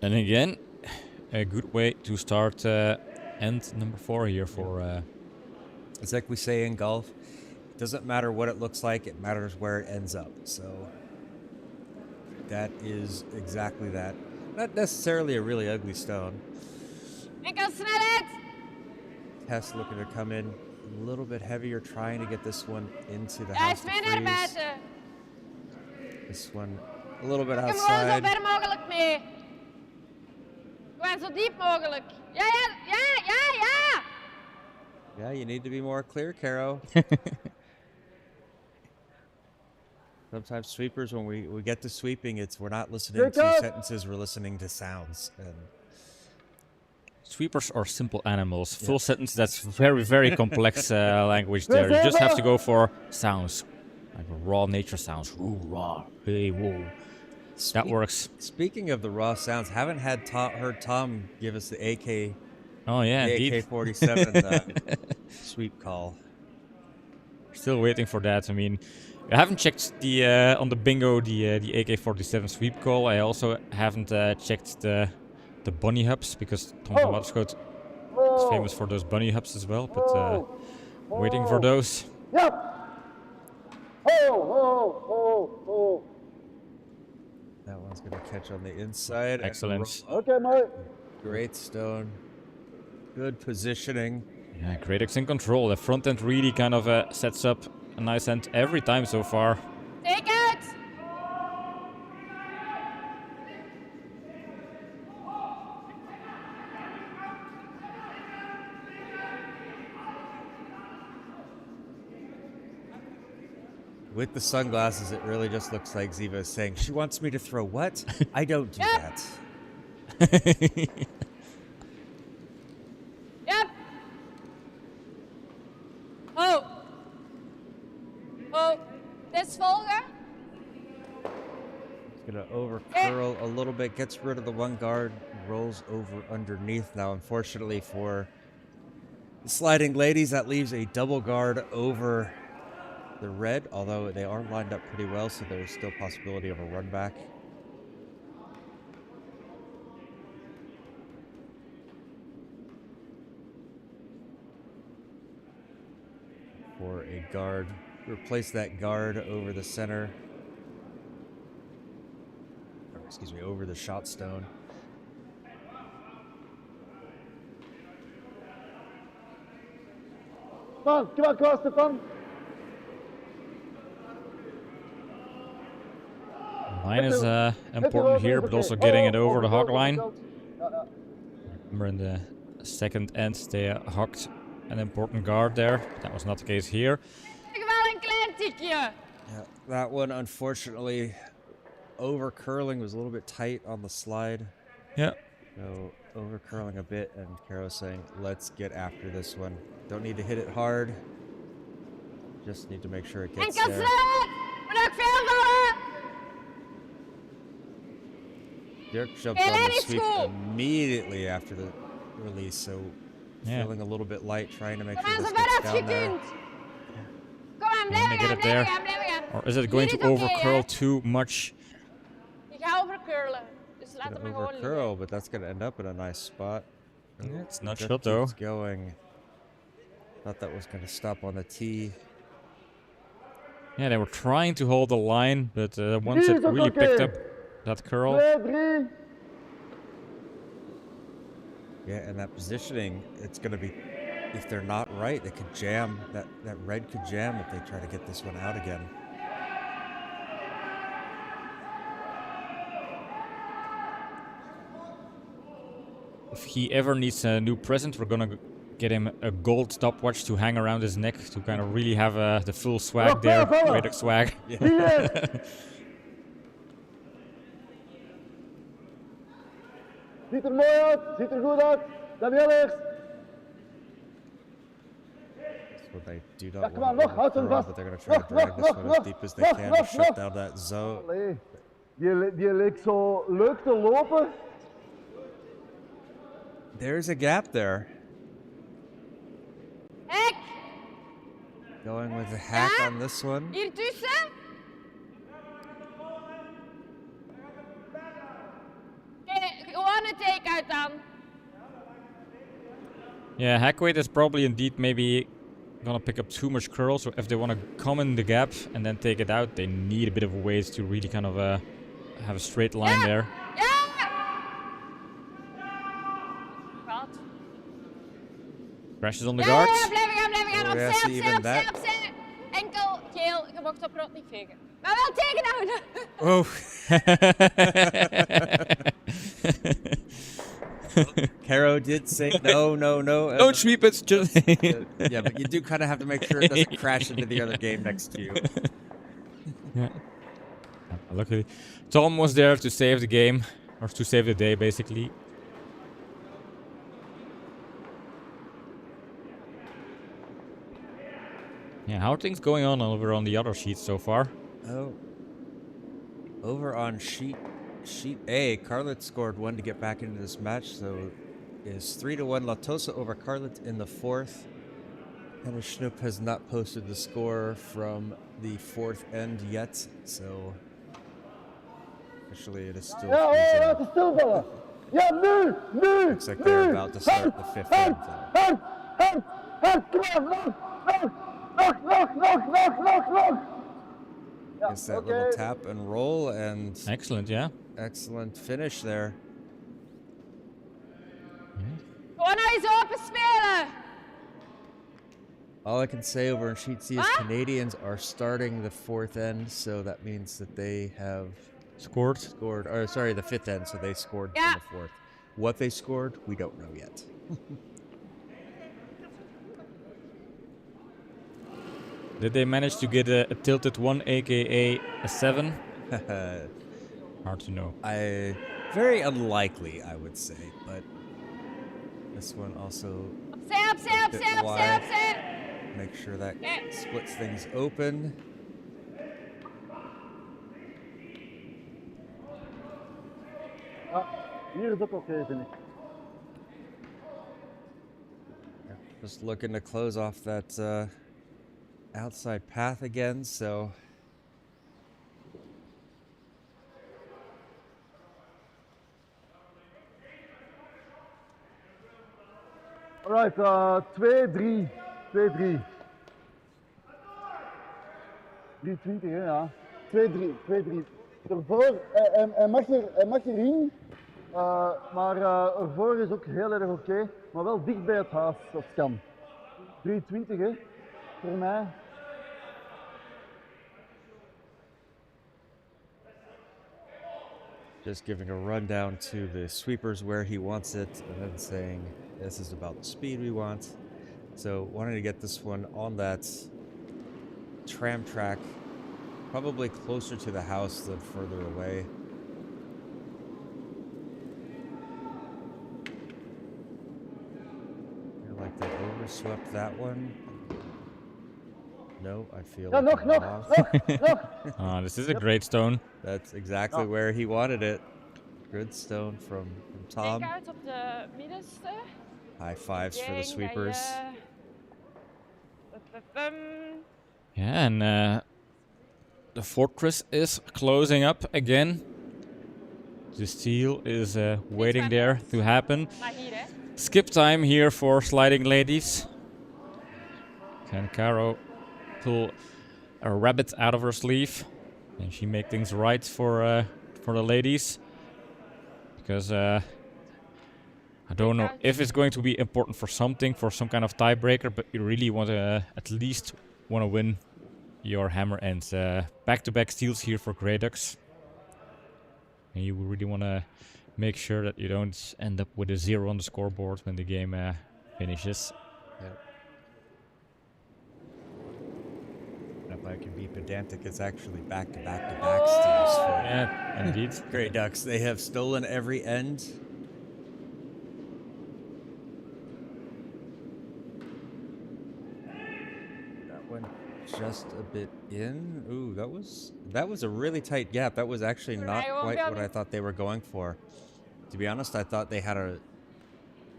And again, a good way to start end number 4 here for... it's like we say in golf. It doesn't matter what it looks like. It matters where it ends up. So that is exactly that. Not necessarily a really ugly stone. Enkel snelheid. Tess looking to come in a little bit heavier, trying to get this one into the Ja, house is to mee naar freeze. buiten. This one a little bit Kom gewoon zo outside. ver mogelijk mee. Gewoon zo diep mogelijk. Ja. Yeah, you need to be more clear, Caro. Sometimes sweepers, when we get to sweeping, we're not listening to sentences, we're listening to sounds. And Sweepers are simple animals. Full sentence, that's very, very complex language there. You just have to go for sounds. Like raw nature sounds. Ooh, raw. Hey, whoa. That works. Speaking of the raw sounds, haven't heard Tom give us the AK. Oh, yeah, The indeed. AK-47 sweep call. Still waiting for that. I mean, I haven't checked the on the bingo the AK-47 sweep call. I also haven't checked the bunny hubs because Tom van Waterschot is famous for those bunny hubs as well. But waiting for those. Ja. Oh. That one's going to catch on the inside. Excellent. Oké, mooi. Great stone. Good positioning. Yeah, Grey Ducks in control. The front end really kind of sets up a nice end every time so far. Take uit. With the sunglasses, it really just looks like Ziva is saying, she wants me to throw what? I don't do that. Yep. Oh. This volgen. Gonna over curl a little bit, gets rid of the one guard, rolls over underneath. Now, unfortunately for the sliding ladies, that leaves a double guard over the red, although they are lined up pretty well, so there's still possibility of a run back. For a guard. Replace that guard over the center. Or, excuse me, over the shot stone. Come on, cross the front. Line is important here, but also getting it over the hog line. Remember in the second end they hogged an important guard there. That was not the case here. Wel een klein tikje. Yeah, that one, unfortunately, over curling was a little bit tight on the slide. Yeah. So over curling a bit, and Carolus saying, let's get after this one. Don't need to hit it hard. Just need to make sure it gets Enkel there. slaan. Moet ook veel vallen. Dirk jumped on the sweep immediately after the release, so Yeah. feeling a little bit light, trying to make Kom sure aan, this zo gets ver als je down there. kunt. Kom aan, Can blijven they get gaan, it there? blijven gaan, blijven gaan. Or is it going to Hier is oké, overcurl hè? too much? Je gaat overcurlen. Dus laat hem Gonna maar gewoon over curl, liggen. but that's gonna end up in a nice spot. Yeah, it's not Dirk shot though. keeps going. Thought that was gonna stop on the tee. Yeah, they were trying to hold the line, but once it really picked up that curl, 2, 3. Yeah, and that positioning, it's gonna be, if they're not right, they could jam, that red could jam if they try to get this one out again. if he ever needs a new present, we're gonna get him a gold stopwatch to hang around his neck to kind of really have the full swag there, Great swag. Hier. Ziet er mooi uit, ziet er goed uit. Daniel eerst. So they do Ja, not kom want aan, to nog, houd hem overcurl, vast. but they're gonna try to drag this one as deep as they can to shut down that zone. Allee, die leek zo leuk te lopen. There's a gap there. Hek, Going with the hack Ja. on this one. hier tussen. Oké, gewoon een take-out dan. Yeah, hack weight is probably indeed maybe gonna pick up too much curl, so if they want to come in the gap and then take it out, they need a bit of a ways to really kind of have a straight line there. Ja! Wat? Crashes on the Ja, guards. ja, blijven gaan, blijven gaan. Oh, yeah, Opzij, see, opzij, even opzij, that. opzij. Enkel geel, je mocht op rood niet vegen. Maar wel tegenhouden. Oh. Caro did say no, no, no. Don't sweep it, just... Yeah, but you do kind of have to make sure it doesn't crash into the other game next to you. Yeah. Luckily, Tom was there to save the game, or to save the day, basically. Yeah, how are things going on over on the other sheets so far? Oh. Over on sheet A, Carlet scored 1 to get back into this match, so is 3-1 Latosa over Carlet in the 4th. Henry Schnupp has not posted the score from the 4th end yet, so officially it is still Ja, freezing. laten stilvallen. Ja, nu, nu, Looks like they're nu. about to start the 5th end. Hard, hard, hard, come on, nog. Ja, Gets that oké. little tap and roll, and Excellent, yeah. excellent finish there. Gewoon nou eens open spelen. All I can say over in Sheet C is What? Canadians are starting the 4th end, so that means that they have Scored. scored, or sorry, the 5th end, so they scored Yeah. in the 4th. What they scored, we don't know yet. Did they manage to get a tilted 1, aka a 7? Hard to know. Very unlikely, I would say, but this one also Opzij, opzij, bit opzij, opzij, wide. opzij. make sure that Yeah. splits things open. Ja, hier is ook oké, vind ik. Just looking to close off that outside path again, so Alright, 2-3. 2-3. 3-20, hè, ja. 2-3. 2-3. Ervoor, hij mag erin, maar ervoor is ook heel erg oké. Maar wel dicht bij het huis, als het kan. 3-20, hè, voor mij. just giving a rundown to the sweepers where he wants it, and then saying this is about the speed we want. So wanting to get this one on that tram track, probably closer to the house than further away. I feel like they overswept that one. No, I feel Ja, like nog. Ah, this is a great stone. that's exactly where he wanted it. Good stone from Tom. Take out op de middenste. High fives for the Denk dat sweepers. Yeah, and the fortress is closing up again. The steel is waiting there to happen. Maar hier, hè. Skip time here for sliding ladies. Can Caro pull a rabbit out of her sleeve? And she make things right for the ladies? Because I don't know if it's going to be important for something, for some kind of tiebreaker, but you really want to at least want to win your hammer and back-to-back steals here for Grey Ducks. And you really want to make sure that you don't end up with a 0 on the scoreboard when the game finishes. Yep. And if I can be pedantic, it's actually back-to-back-to-back steals for Yeah, indeed. Grey Ducks. They have stolen every end. That one just a bit in. Ooh, that was a really tight gap. That was actually not quite what I thought they were going for. To be honest, I thought they had a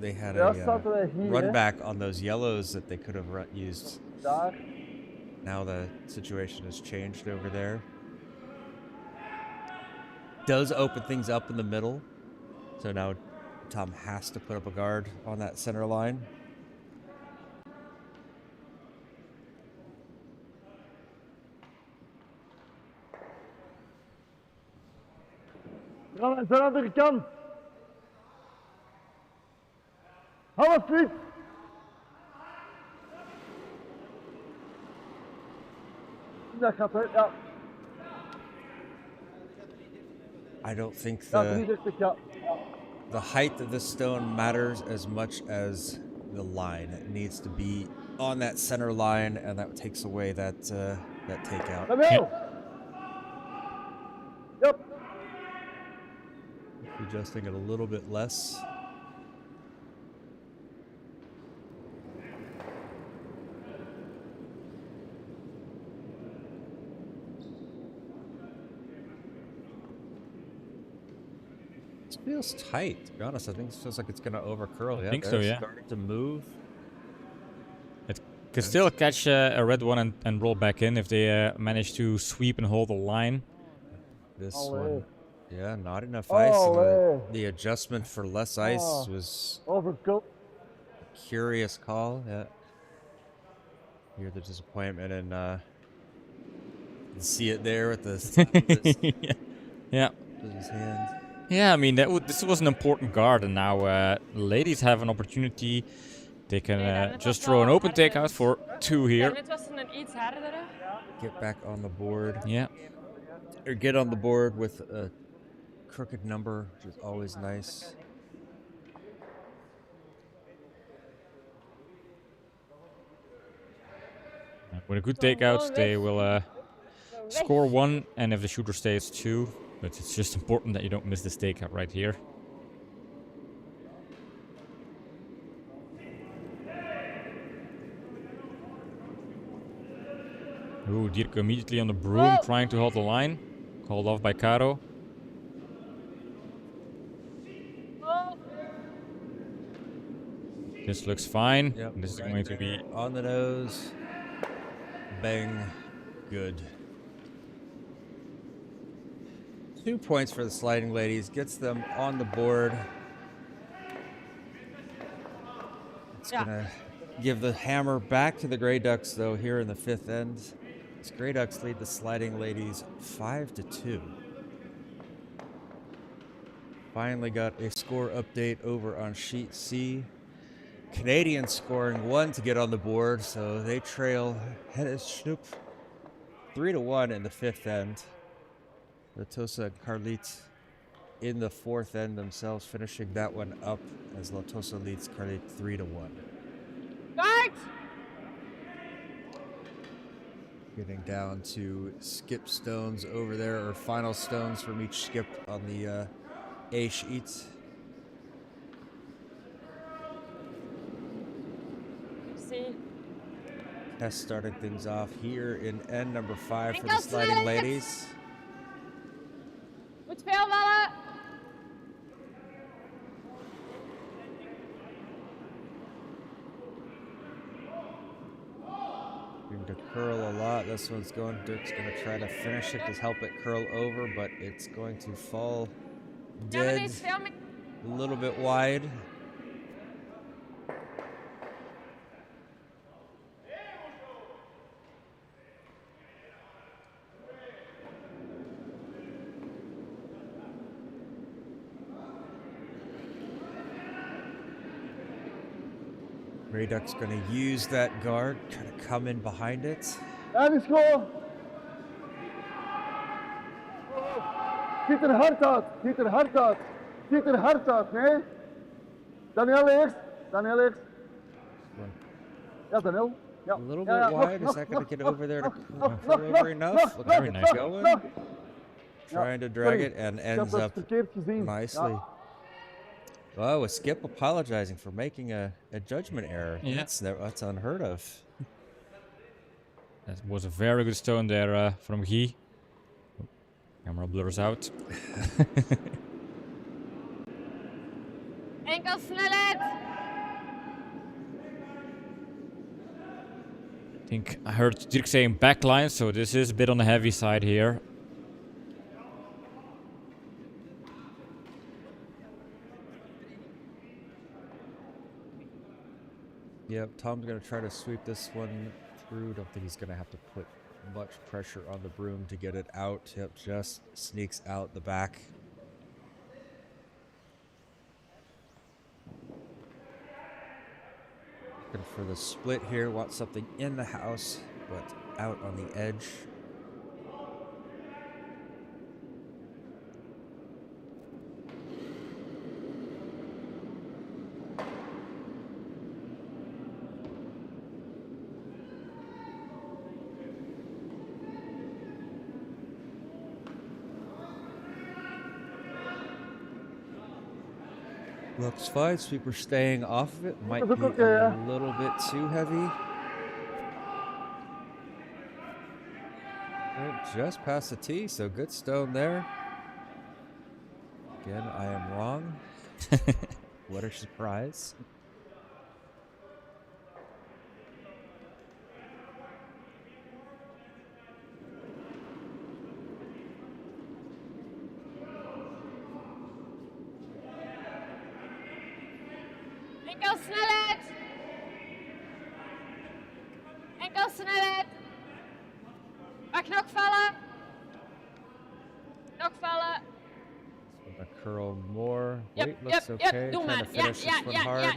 run back on those yellows that they could have used. Daar. Now the situation has changed over there. Does open things up in the middle. So now Tom has to put up a guard on that center line. Gaan we aan de andere kant. Half feet. Dat gaat uit, ja. I don't think Ja, the 33, ja. height of the stone matters as much as the line. It needs to be on that center line, and that takes away that that takeout. Jawel. Yep. Adjusting it a little bit less. This feels tight, to be honest. I think it feels like it's going to overcurl. think so, yeah. Starting to move. It could still catch a red one and roll back in if they manage to sweep and hold the line. This Allee. one, yeah, not enough ice. And Allee. the adjustment for less ice was Overcooked. a curious call. Yeah. Hear the disappointment, and you see it there with the Yeah. his hand. Yeah, I mean, this was an important guard, and now ladies have an opportunity. They can just throw an open takeout for 2 Ja, here. dit was een iets hardere. Get back on the board, Yeah. or get on the board with a crooked number, which is always nice. With a good takeout, they will score 1, and if the shooter stays 2. But it's just important that you don't miss this takeout right here. Ooh, Dirk immediately on the broom, trying to hold the line. Called off by Caro. This looks fine. Yep, This is right going to there be on the nose. bang, good. 2 points for the sliding ladies, gets them on the board. It's gonna give the hammer back to the Grey Ducks though here in the 5th end. These Grey Ducks lead the sliding ladies 5-2. Finally got a score update over on sheet C. Canadians scoring 1 to get on the board, so they trail 3-1 in the 5th end. Latosa and Carlit in the 4th end themselves, finishing that one up as Latosa leads Carlit 3-1. Guard! Getting down to skip stones over there, or final stones from each skip on the A sheet. See. Tess starting things off here in end number 5 for the Enkels sliding snelheid. ladies. Moet veel vallen. Going to curl a lot. This one's going. Dirk's going to try to finish it to help it curl over, but it's going to fall Ja, maar dead, er is veel meer. a little bit wide. Grey Duck's going to use that guard, try to come in behind it. En is gewoon. Schiet er hard uit, schiet er hard uit, schiet er hard uit, nee? Daniel eerst, Daniel eerst. Ja, Daniel. Ja. A little Ja, bit ja, wide. Is that going to get over there to nog, curl over enough? Looks like Very it's nice. going. Trying to drag Sorry, it and ik had ends dat up verkeerd gezien. nicely. Ja. Oh, with Skip apologizing for making a judgment error. Yeah. That's unheard of. That was a very good stone there from Guy. Camera blurs out. Enkel snelheid. I think I heard Dirk saying backline, so this is a bit on the heavy side here. Yep, Tom's going to try to sweep this one through. Don't think he's going to have to put much pressure on the broom to get it out. Yep, just sneaks out the back. Looking for the split here. Want something in the house, but out on the edge. Looks fine. Sweeper staying off of it. Might be a little bit too heavy. Just past the tee, so good stone there. Again, I am wrong. What a surprise. Enkel snelheid. Enkel snelheid. Mag nog vallen. Nog vallen. A curl more. Yep, Weight looks yep, okay. yep. Doe Trying maar. to Ja, finish ja, this one ja, hard.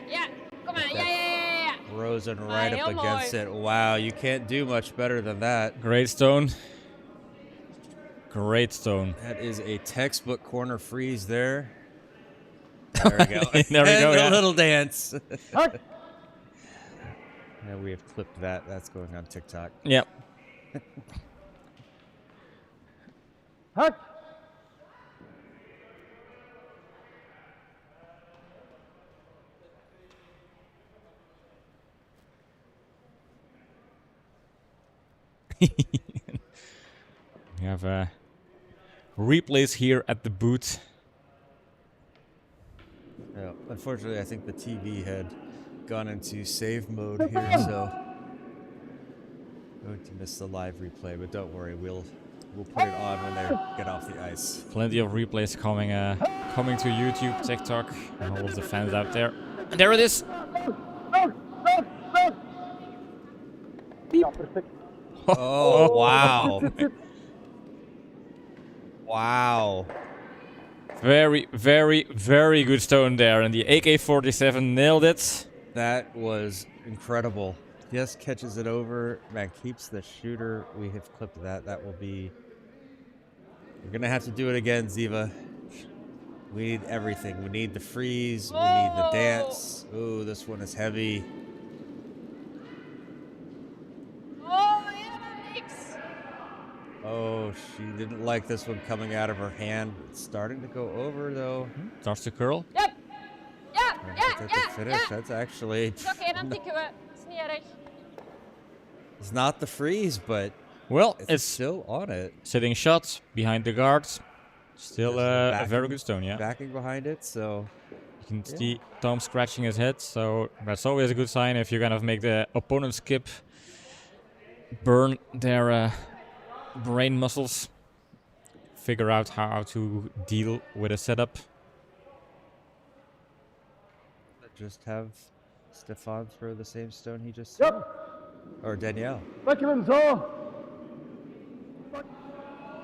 ja. Kom maar. Ja. Rosen right heel up against mooi. it. Wow, you can't do much better than that. Great stone. Great stone. That is a textbook corner freeze there. There we go. There we go, And yeah. a little dance. Hak, Yeah, we have clipped that. That's going on TikTok. Yep. hak. We have replays here at the booth. Yeah, unfortunately, I think the TV had gone into save mode here, so going to miss the live replay, but don't worry, we'll put it on when they get off the ice. Plenty of replays coming to YouTube, TikTok, and all of the fans out there. And there it is. Ja, perfect. Oh, wow. Zit, zit. Wow. Very, very, very good stone there. And the AK-47 nailed it. That was incredible. Just catches it over. Man, keeps the shooter. We have clipped that. That will be... We're going to have to do it again, Ziva. We need everything. We need the freeze. We need the dance. Ooh, this one is heavy. Oh, helemaal niks. Oh, she didn't like this one coming out of her hand. It's starting to go over, though. Starts to curl. Yep. Ja, That's ja, at the ja, finish. ja. That's actually... Oké, dan tikken we. Is niet erg. It's not the freeze, but Well, it's it's still on it. sitting shot behind the guards. Still There's a very good stone, yeah. Backing behind it, so... You can see Tom scratching his head, so that's always a good sign if you kind of make the opponent skip, burn their brain muscles, figure out how to deal with a setup. Just have Stefan throw the same stone he just threw. Yep. Or Danielle. Pakken hem zo.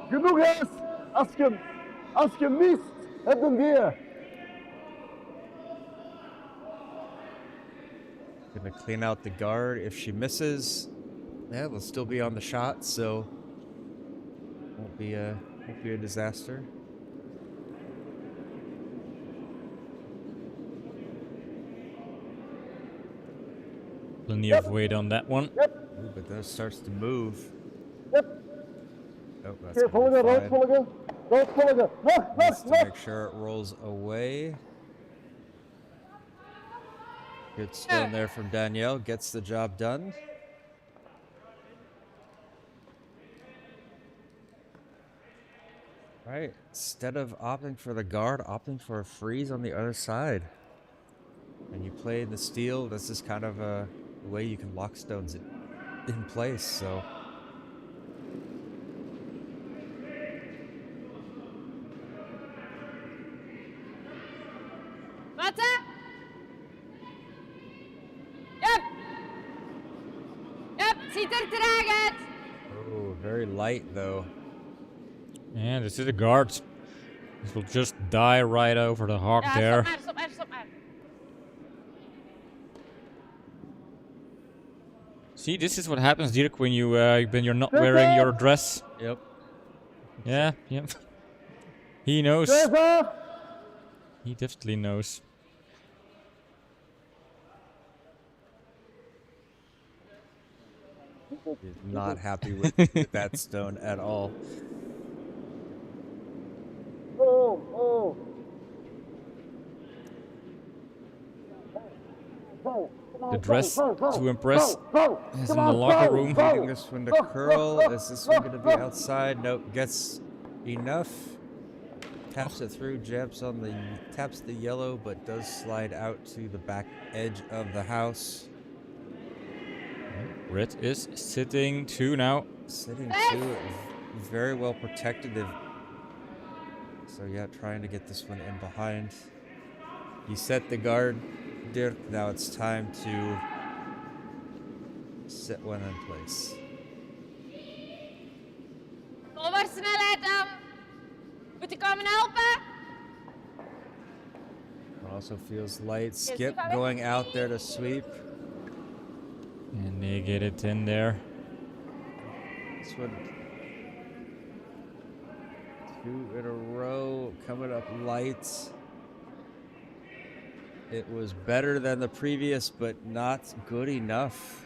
Genoeg is. Als je mist, heb hem weer. Gonna clean out the guard. If she misses, yeah, we'll still be on the shot, so won't be a disaster. Plenty of weight on that one. Ooh, but that starts to move. Yep. Oh, that's Oké, volgen, gonna rood be fine. volgen. Rood volgen. Nog, Needs nog, to nog. make sure it rolls away. Good stone there from Danielle. Gets the job done. Right. Instead of opting for the guard, opting for a freeze on the other side. And you play the steel. This is kind of a way you can lock stones in place. So Wat hè? Yep. Yep, ziet er traag uit. oh, very light though. And this is a guard. This will just die right over the heart Ja, there. stop maar, stop maar. See, this is what happens, Dirk, when you're not wearing your dress. Yep. Yeah, yeah. He knows. Zeven. He definitely knows. He's not happy with that stone at all. Oh, oh. The dress to impress is in the locker room. Getting this one to curl. Is this one going to be outside? Nope. Gets enough. Taps it through. Taps the yellow, but does slide out to the back edge of the house. Red is sitting 2 now. Sitting two, very well protected. So yeah, trying to get this one in behind. You set the guard, Dirk. Now it's time to set one in place. Oversnelheid dan. Moet je komen helpen? It also feels light. Yes, Skip if I- going out there to sweep. And they get it in there. This one, 2 in a row, coming up light. It was better than the previous, but not good enough.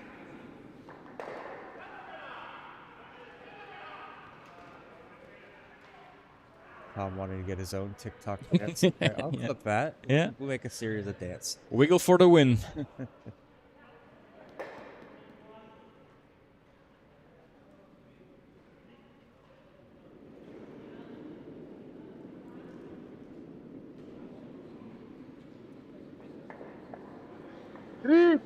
Tom wanting to get his own TikTok dance. Okay, I'll Yeah. clip that. Yeah. We'll make a series of dance. Wiggle for the win. Drie.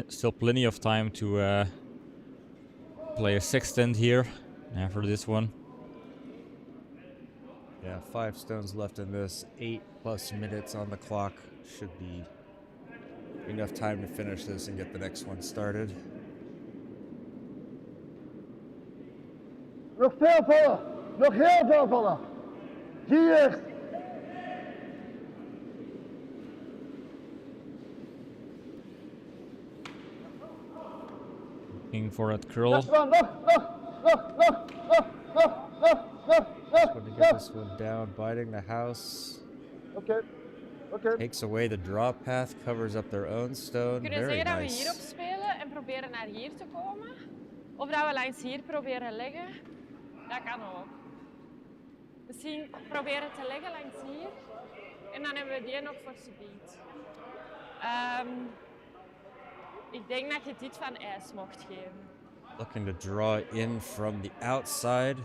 Still plenty of time to play a sextant here after this one. Yeah, 5 stones left in this. 8+ minutes on the clock. Should be enough time to finish this and get the next one started. Nog veel vallen. Nog heel veel vallen. Hier. Looking for that curl. Nog, nog, nog. Going to get this one down, biting the house. Oké. Oké. Takes away the draw path, covers up their own stone. We kunnen Very zeggen dat we nice. hierop spelen en proberen naar hier te komen. Of dat we langs hier proberen leggen. Dat kan ook. Misschien proberen te leggen langs hier. En dan hebben we die nog voor subiet. Ik denk dat je dit van ijs mocht geven. Looking to draw in from the outside.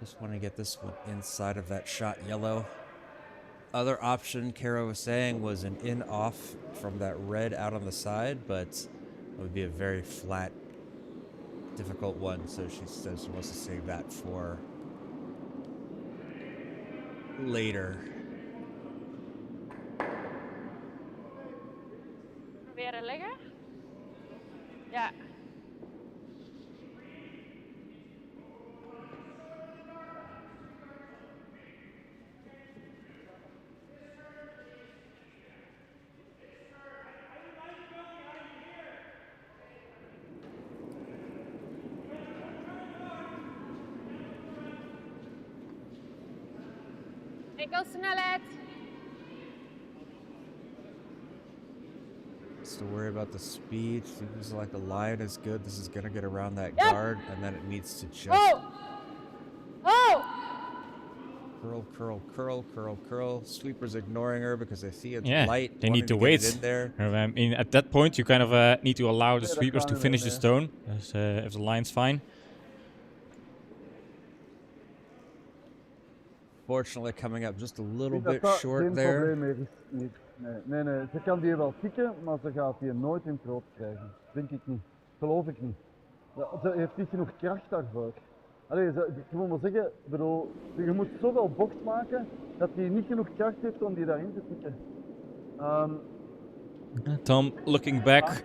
Just want to get this one inside of that shot yellow. Other option, Kara was saying, was an in-off from that red out on the side, but it would be a very flat, difficult one, so she says she wants to save that for later. Proberen leggen? Ja. Enkelsnelheid. Just to worry about the speed. Seems like the line is good. This is gonna get around that Yep. guard, and then it needs to just Oh! Oh! curl, curl, curl, curl, curl. Sweeper's ignoring her because they see it's Yeah, light. they need to wanting get wait. it in there. I mean, at that point, you kind of need to allow the Yeah, sweepers to that's finish the fine, stone, as, if the line's fine. Fortunately, coming up just a little Ik denk bit dat dat short geen there. probleem meer is hier. Nee. Ze kan die wel tikken, maar ze gaat die nooit in het rood krijgen. Denk ik niet. Geloof ik niet. Ze heeft niet genoeg kracht daarvoor. Allee, ik wil maar zeggen, ik bedoel, je moet zoveel bocht maken dat hij niet genoeg kracht heeft om die daarin te tikken. Tom looking back.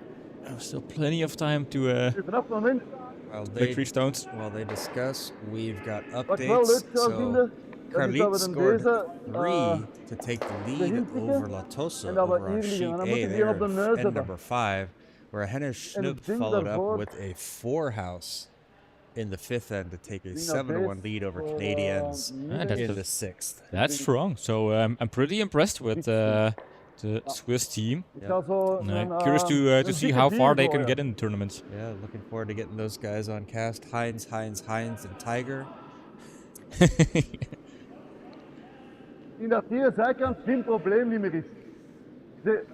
Still plenty of time to Vanaf het moment While play 3 they, stones. while they discuss, we've got wat ik wel leuk updates. zou So vinden, dat is dat Carlit we scored deze 3 to take the lead erin tikken over Latosa en dat we over on hier sheet liggen. A Dan moeten we die there op de in neus end hebben. number 5, where Hennis Schnupp ding followed daarvoor- up with a 4-house in the 5th end to take a Ik denk dat 7-1 deze lead over voor, Canadians that's in the- the 6th. That's strong. So I'm pretty impressed with the Swiss team. Ik ga zo Curious to een see dikke how bier far they can gooien. get in the tournaments. Yeah, looking forward to getting those guys on cast. Heinz, and Tiger. Ik denk dat die zijkant geen probleem niet meer is.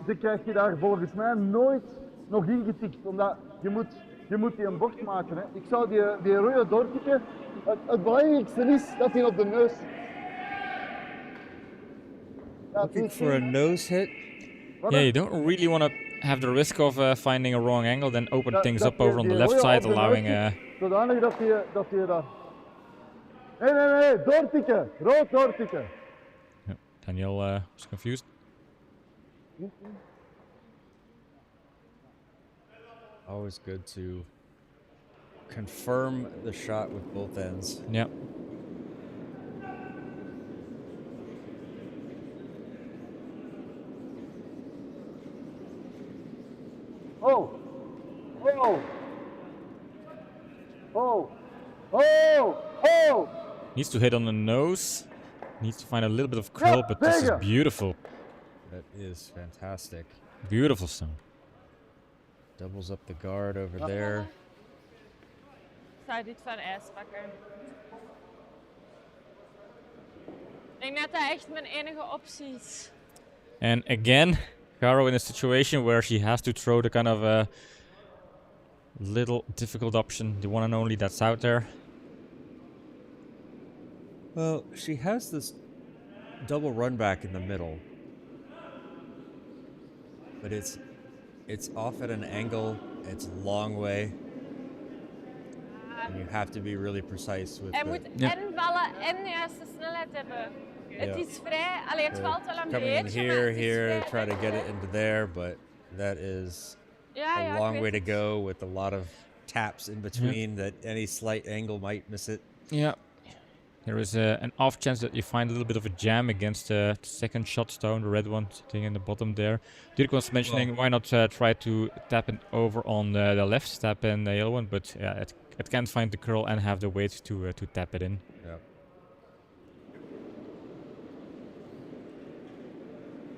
Ze krijg je daar volgens mij nooit nog ingetikt, omdat je moet die een bocht maken. Hè. Ik zou die rode doortikken. Het belangrijkste is dat hij op de neus. Ja, Looking for a nose hit. Yeah, you don't really want to have the risk of finding a wrong angle, then open things up over on the left side, allowing. Zodanig dat je daar. Nee, doortikken! Rood doortikken! Daniel was confused. Always good to confirm the shot with both ends. Yeah. Oh! Oh! Oh! Oh! Oh! Needs to hit on the nose. Needs to find a little bit of curl, but this is bigger. beautiful. That is fantastic. Beautiful stone. Doubles up the guard over there. Ik zou dit van ijs pakken. Ik denk dat dat echt mijn enige optie is. And again, Caro in a situation where she has to throw the kind of little difficult option, the one and only that's out there. Well, she has this double run back in the middle. But it's It's off at an angle. It's a long way. And you have to be really precise with Hij the... moet Ja. invallen en de juiste snelheid hebben. Het is vrij, allee, het valt wel een coming in beetje, maar here, het is here, vrij try to get recht, it hè. into there, but that is Ja, a ja, ik long way weet to het. go with a lot of taps in between that any slight angle might miss it. Yeah. There is an off chance that you find a little bit of a jam against the second shot stone, the red one sitting in the bottom there. Dirk was mentioning why not try to tap it over on the left, tap in the yellow one, but yeah, it can't find the curl and have the weight to tap it in. Yeah.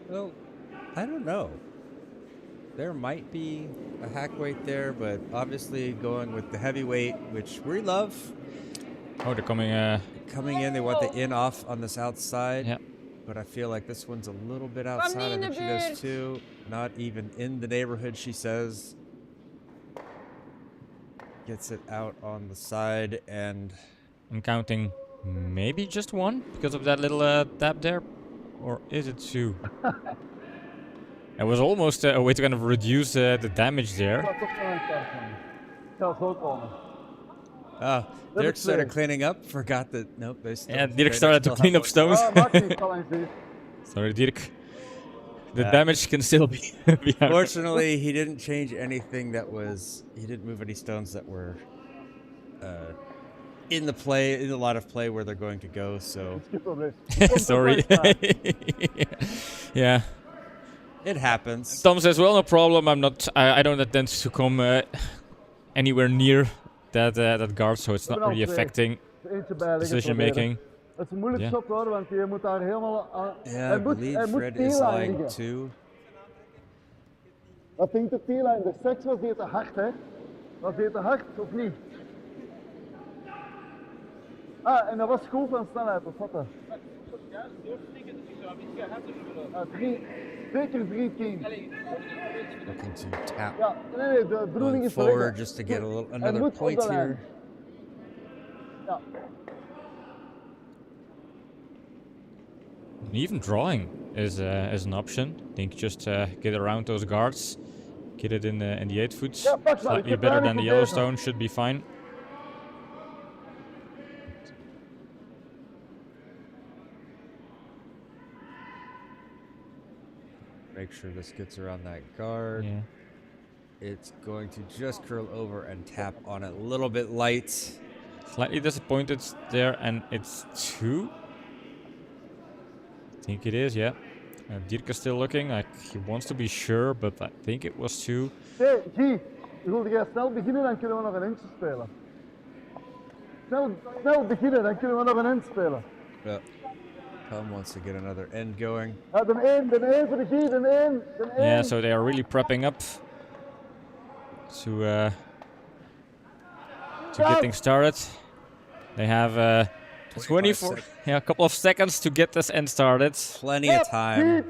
Well, I don't know. There might be a hack weight there, but obviously going with the heavyweight, which we love. Oh, they're coming. Coming in, they want the in off on this outside. Yeah. But I feel like this one's a little bit outside. I think she does too. Not even in the neighborhood, she says. Gets it out on the side, and I'm counting maybe just one because of that little tap there, or is it two? It was almost a way to kind of reduce the damage there. Dat toch wel een kaart, man. Ik ga zo komen. Dirk is started twee. cleaning up. Forgot that. Nope. They still, Yeah, Dirk Great started Ducks to still clean have up stones. Ah, maakt niet, ik zal eens zien. Sorry, Dirk. The Yeah. damage can still be. Fortunately, he didn't change anything that was. He didn't move any stones that were in the play, in a lot of play where they're going to go. So Geen probleem. Sorry. Yeah. it happens. Tom says, "Well, no problem. I don't intend to come anywhere near that guard, so it's not really affecting Eentje bij liggen decision proberen. making." Het is een moeilijk Ja. shot hoor, want je moet daar helemaal aan. Yeah, I believe Fred is T-line lying liggen. too. Wat denkt de T-line? De seks was die te hard, hè? Was die te hard of niet? Ah, en dat was goed van snelheid, of wat dat? Zeker 3-10. Looking to tap Ja, nee, de bedoeling going is forward liggen. just to get a little Hij another moet op point de lijn. here. Ja. And even drawing is an option. I think just get around those guards, get it in the 8 foot. Ja, pak maar, ik Slightly heb better weinig than the voor Yellowstone, should be fine. Make sure this gets around that guard. Yeah. It's going to just curl over and tap on it a little bit light. Slightly disappointed there, and it's 2. I think it is, yeah. Dirk is still looking, like he wants to be sure, but I think it was 2. Hey, Guy, wilde jij snel beginnen, dan kunnen we nog een eentje spelen. Snel beginnen, dan kunnen we nog een end spelen. Yeah. Tom wants to get another end going. Ja, de 1 voor de Guy, de 1. Yeah, so they are really prepping up to getting started. They have 24, a couple of seconds to get this end started. Plenty of time.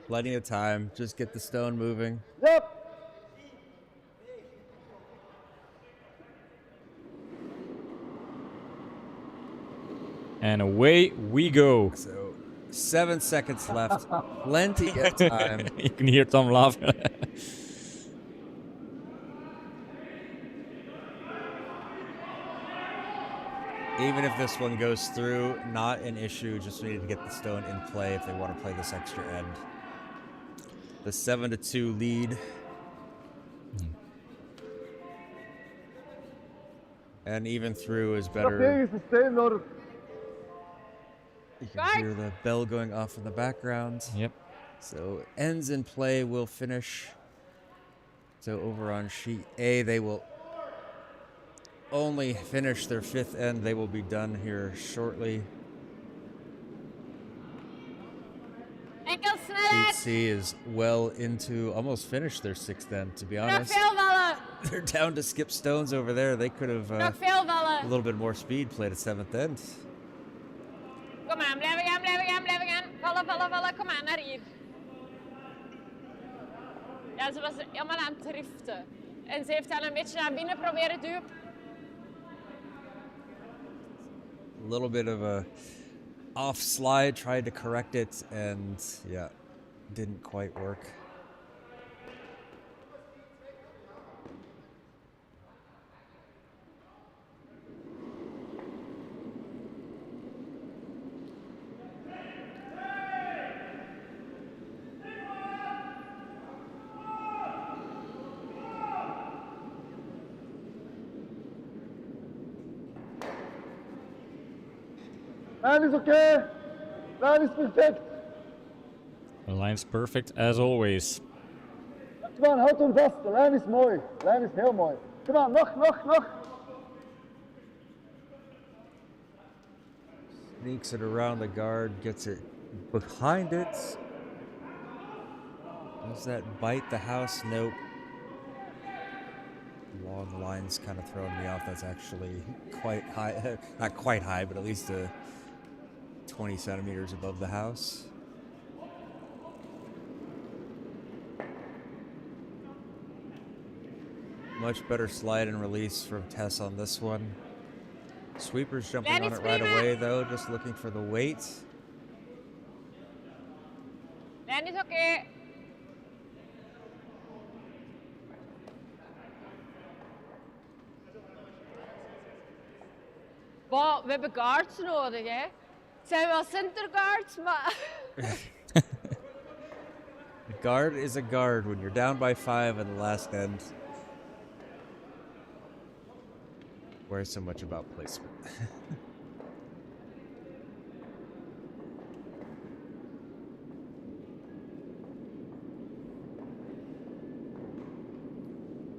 Plenty of time. Just get the stone moving. Yep. And away we go. So 7 seconds left. Plenty of time. You can hear Tom laugh. Even if this one goes through, not an issue. Just need to get the stone in play if they want to play this extra end. The 7-2 lead. And even through is better. Strategische steen nodig. You can hear the bell going off in the background. Yep. So ends in play will finish. So over on sheet A, they will only finish their 5th end. They will be done here shortly. Enkel Sheet snelheid. C is well into almost finished their 6th end, to be Nog honest. veel vallen. They're down to skip stones over there. They could have Nog veel a vallen. little bit more speed, played at 7th end. Kom aan, blijven gaan, blijven gaan, blijven gaan. Vallen, vallen, vallen. Kom aan, naar hier. Ja, ze was helemaal aan het driften. En ze heeft dan een beetje naar binnen proberen duwen. A little bit of a off slide, tried to correct it, and yeah, didn't quite work. Lijn is oké. Lijn is perfect. The line's perfect as always. Kom aan, houd hem vast. De lijn is mooi. De lijn is heel mooi. Kom aan, nog. Sneaks it around the guard, gets it behind it. Does that bite the house? Nope. Long lines kind of throwing me off. That's actually quite high. Not quite high, but at least 20 centimeters above the house. Much better slide and release from Tess on this one. Sweeper's jumping on it right away, though, just looking for the weight. Lijn is oké. Wow, we hebben guards nodig, hè. Het zijn wel center guards, maar... A guard is a guard when you're down by 5 in the last end. Worry so much about placement.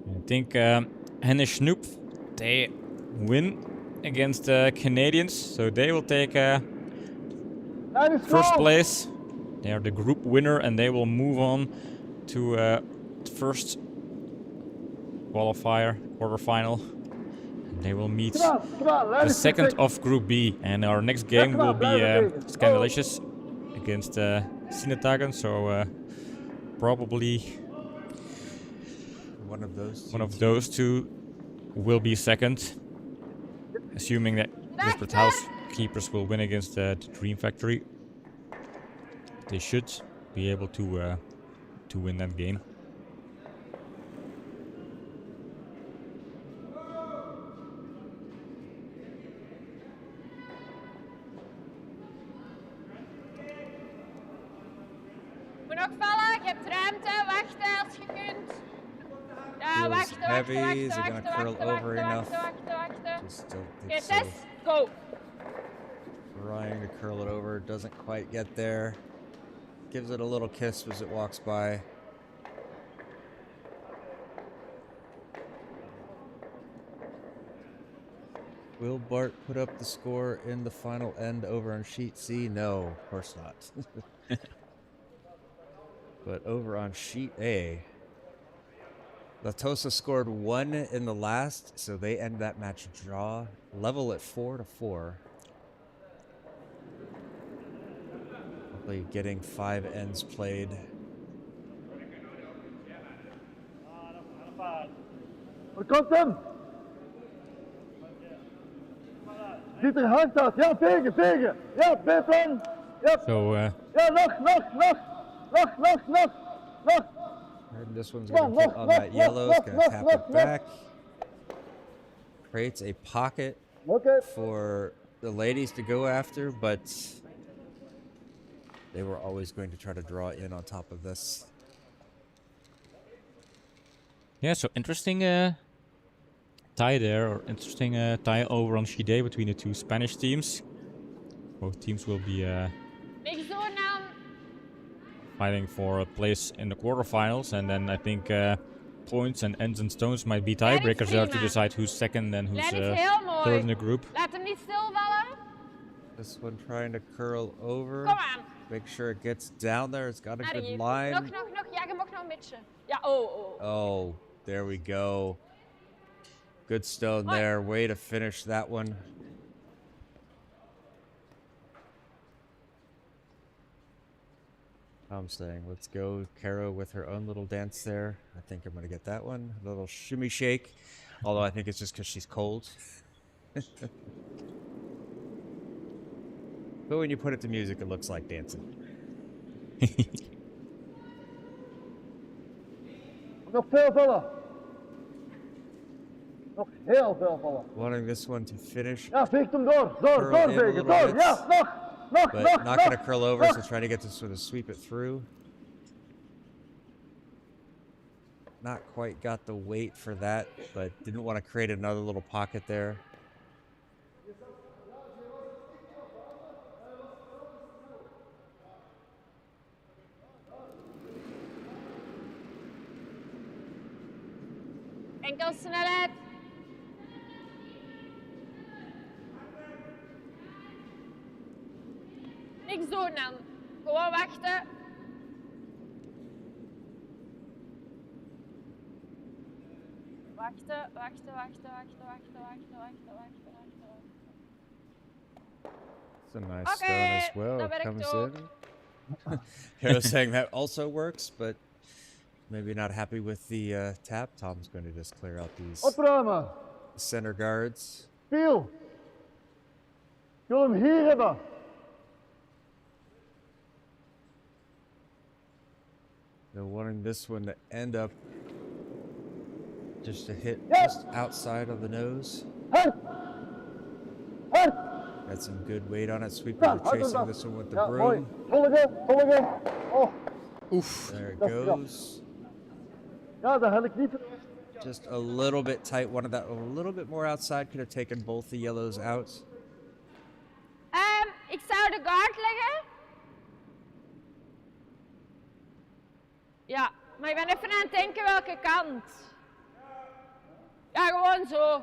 I think Snoop, they win against the Canadians, so they will take first place. They are the group winner, and they will move on to first qualifier, quarterfinal. And they will meet the second of Group B, and our next game will be Scandalicious against Sinatagan, so probably One of those two will be second, assuming that Desperate Housekeepers will win against the Dream Factory. They should be able to win that game. Moet nog vallen, je hebt ruimte, wachten als je kunt. Ja, wachten. Heavy. Is it gonna curl over enough? Wachten. Just don't Okay, think so. Tess, go. Trying to curl it over, doesn't quite get there. Gives it a little kiss as it walks by. Will Bart put up the score in the final end over on sheet C? No, of course not. But over on sheet A, La Tosa scored 1 in the last, so they end that match draw, level at 4-4. Hopefully getting 5 ends played. Er komt hem. Ziet er hard uit. Ja, tegen. Ja, B-plan. Ja. So Ja, nog. And this one's going to get on that yellow. It's going to tap it back. Creates a pocket Oké. for the ladies to go after, but they were always going to try to draw in on top of this. yeah, so interesting tie there, or interesting tie over on sheet A between the two Spanish teams. Both teams will be Niks doen dan. fighting for a place in the quarterfinals, and then I think points and ends and stones might be tiebreakers there to prima. decide who's second and who's Lijn is heel mooi. third in the group. Laat hem niet stilvallen. This one trying to curl over. Kom aan. Make sure it gets down there. It's got a Naar good hier. line. Nog. Ja, je mag nog een beetje. Ja, oh. Oh, there we go. Good stone there. Way to finish that one. I'm saying, let's go. Caro with her own little dance there. I think I'm going to get that one. A little shimmy shake. Although I think it's just because she's cold. But when you put it to music, it looks like dancing. Nog veel vallen. Nog heel veel vallen. Wanting this one to finish. Ja, veegt hem door. Door, Curl in a vegen. little Door. bit. Ja, nog. But not going to curl over, so trying to get to sort of sweep it through. Not quite got the weight for that, but didn't want to create another little pocket there. Enkel snelheid. Niks doen dan. Gewoon wachten. Wachten. It's a nice Okay, stone as well. dat werkt Comes ook. in. Hero saying that also works, but maybe not happy with the tap. Tom's going to just clear out these Opruimen. center guards. Piel. Ik wil hem hier hebben. They're wanting this one to end up just a hit Yes. just outside of the nose. Hard. Hard. Got some good weight on it. Sweeper Ja, hard en chasing vast. this one with the Ja, mooi. broom. Volgen. Oh, Oof. There it Dat is knap. goes. ja, dat had ik niet. Just a little bit tight. Wanted that a little bit more outside. Could have taken both the yellows out. Ik zou de guard leggen. Ja, maar ik ben even aan het denken welke kant. Ja, gewoon zo.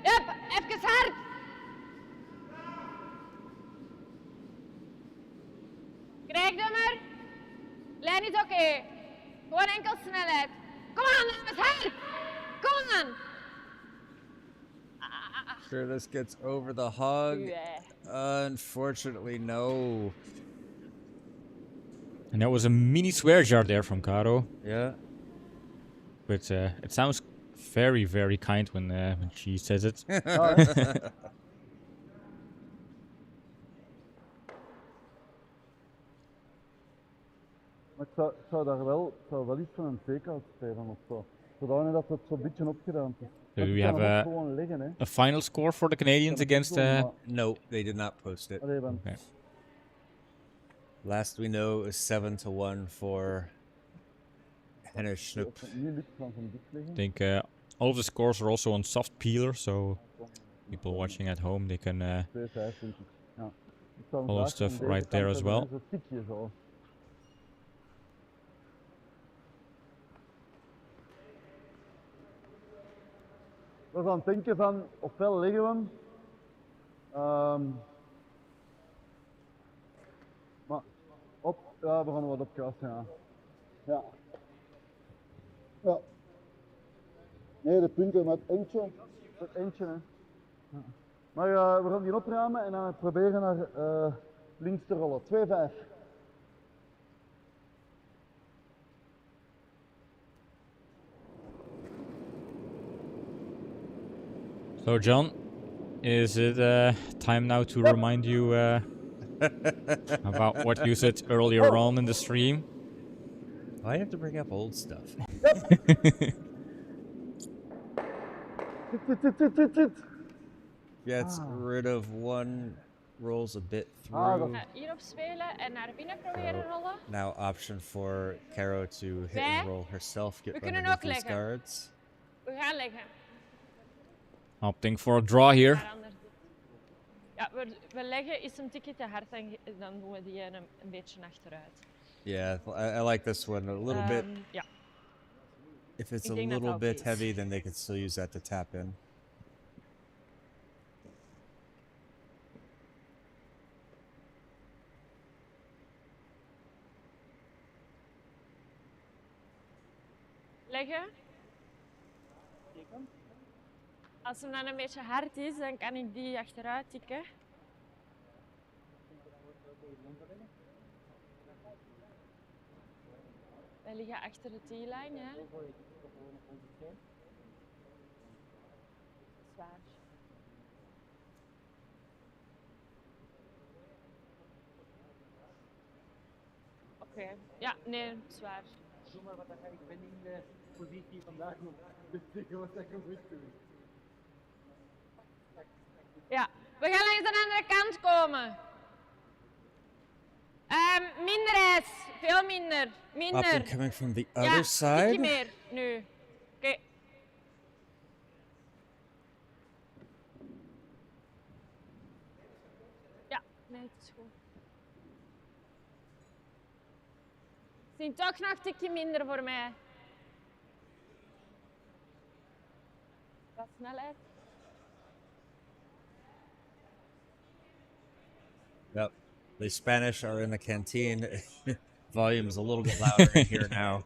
Hup, even hard. Krijg hem er. Lijn is oké. Gewoon enkel snelheid. Kom aan, even hard. Kom aan. Carolus gets over the hug. Unfortunately, no. And that was a mini swear jar there from Caro. Yeah. But it sounds very, very kind when she says it. Maar ik zou daar wel iets van een take-out spelen of zo. Zodat het zo'n beetje opgedaan is. Do Want we ik kan have hem ook a, gewoon leggen, hè. a final score for the Canadians against... No, they did not post it. Allee, want Okay. Last we know is 7-1 for Henner Schnoep. als het niet lukt van zo'n dik leggen. I think all of the scores are also on soft peeler, so people watching at home, they can... 2-5 denk ik. Ja. Ik zou hem All graag stuff van deze right there kant as hebben, well. Zo'n tikje zo. Ik was aan het denken van, ofwel leggen we hem, maar ja, we gaan wat opkasten, ja. Ja. Ja. Nee, de punten met eentje. Het eentje, hè. Ja. Maar we gaan die opruimen en dan proberen naar links te rollen. 2-5. So John, is it time now to remind you about what you said earlier on in the stream? I have to bring up old stuff. Zit. Gets rid of one, rolls a bit Ah, through. dat- Hierop spelen en naar binnen proberen rollen. Now option for Caro to hit Wij- and roll herself. Get we kunnen underneath ook these leggen. guards. We gaan leggen. Opting for a draw here. Maar anders. Ja, we leggen is een tikje te hard en dan doen we die een beetje achteruit. Yeah, I like this one a little bit. Ja. If it's ik a denk dat little dat bit is. heavy, then they can still use that to tap in. Leggen. Als hem dan een beetje hard is, dan kan ik die achteruit tikken. Wij liggen achter de T-lijn, hè. Zwaar. Oké. Ja, nee, zwaar. Doe maar wat dan ga ik ben in de positie vandaag nog. Dus ik wat ik moet doen. Ja, we gaan langs de andere kant komen. Minder ijs, veel minder. Opting Minder. coming from the Ja, other ietsje side. meer nu. Oké. is goed. Zien toch nog een tikje minder voor mij. Wat snelheid. Yep. The Spanish are in the canteen. Volume is a little bit louder in here now.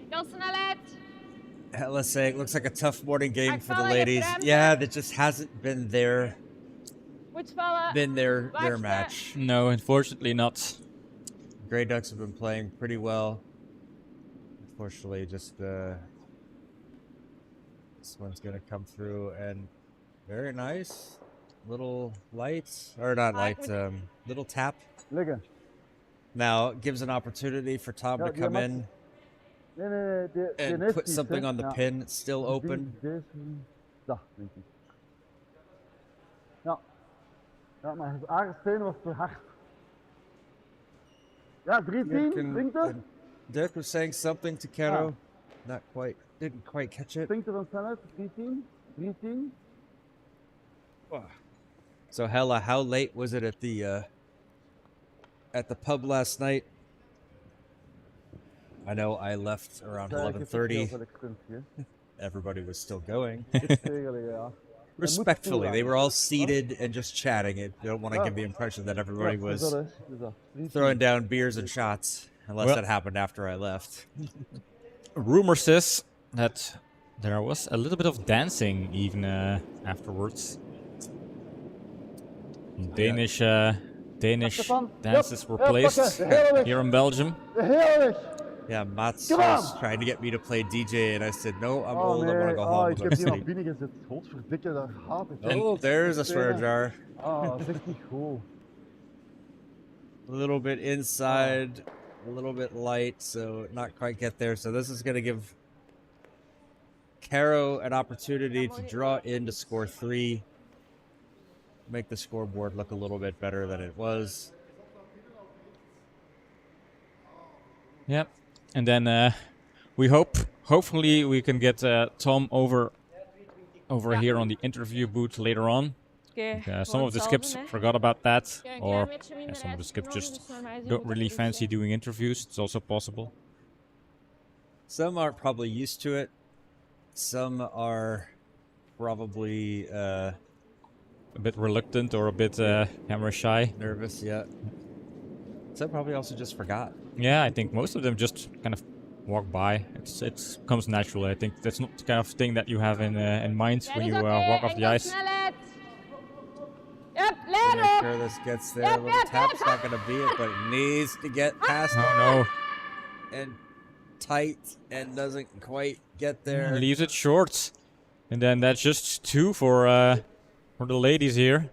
Winkelsnelheid. Let's say it looks like a tough morning game for the Akvallen ladies. gebremd. Yeah, that just hasn't been their Moet vallen. their Wachten. match. No, unfortunately not. Grey Ducks have been playing pretty well. Unfortunately, just this one's gonna come through and very nice. Little lights or not light, little tap. Liggen. Now it gives an opportunity for Tom Ja, to die come mag- in Nee, die and heeft put iets, something hè. on the Ja. pin. It's still open. Deze, dat, denk ik. Ja. Ja, maar haar steen was te hard. Ja, 3-10, springt er. Dirk was saying something to Kero. Not quite, didn't quite catch it. Springt er van snelheid, 3-10, 3-10. So Hella, how late was it at the pub last night? I know I left around 11:30. Everybody was still going. Ja. Respectfully, they were all seated and just chatting. It don't want to Ja. give the impression that everybody Ja, is was dat, hè. Is dat. 3-10. throwing down beers and shots, unless Well- that happened after I left. Rumor says that there was a little bit of dancing even afterwards. Danish Stefan, dances yep, were yep, placed pakken, de hele weg. here in Belgium. De hele weg. Yeah, Mats Come was on! trying to get me to play DJ, and I said, no, I'm Oh old, I want nee, to go home ik and heb go die naar sleep. binnen gezet. Godverdikke, daar haat ik. Oh, there's a swear jar. Ah, dat is echt niet goed. A little bit inside, a little bit light, so not quite get there. So this is going to give Caro an opportunity to draw in to score 3. Make the scoreboard look a little bit better than it was. Yep. And then hopefully we can get Tom over here on the interview booth later on. Oké, Some of the hetzelfde, skips hè. forgot about that, Ja, een or klein beetje minder some of the skips uitgenomen, just dus normaal gezien don't moet really dat fancy goed doing interviews. It's also possible. Some aren't probably used to it. Some are probably A bit reluctant or a bit camera shy. nervous yet. Some probably also just forgot. Yeah, I think most of them just kind of walk by. It comes naturally. I think that's not the kind of thing that you have in mind zijn. when Dat you is oké, walk off the ice. winkelsnelheid. Yep, To let make op. sure this gets there. A little tap's not going to be it, but it needs to get past Oh no, and tight and doesn't quite get there. leaves it short, and then that's just 2 for the ladies here.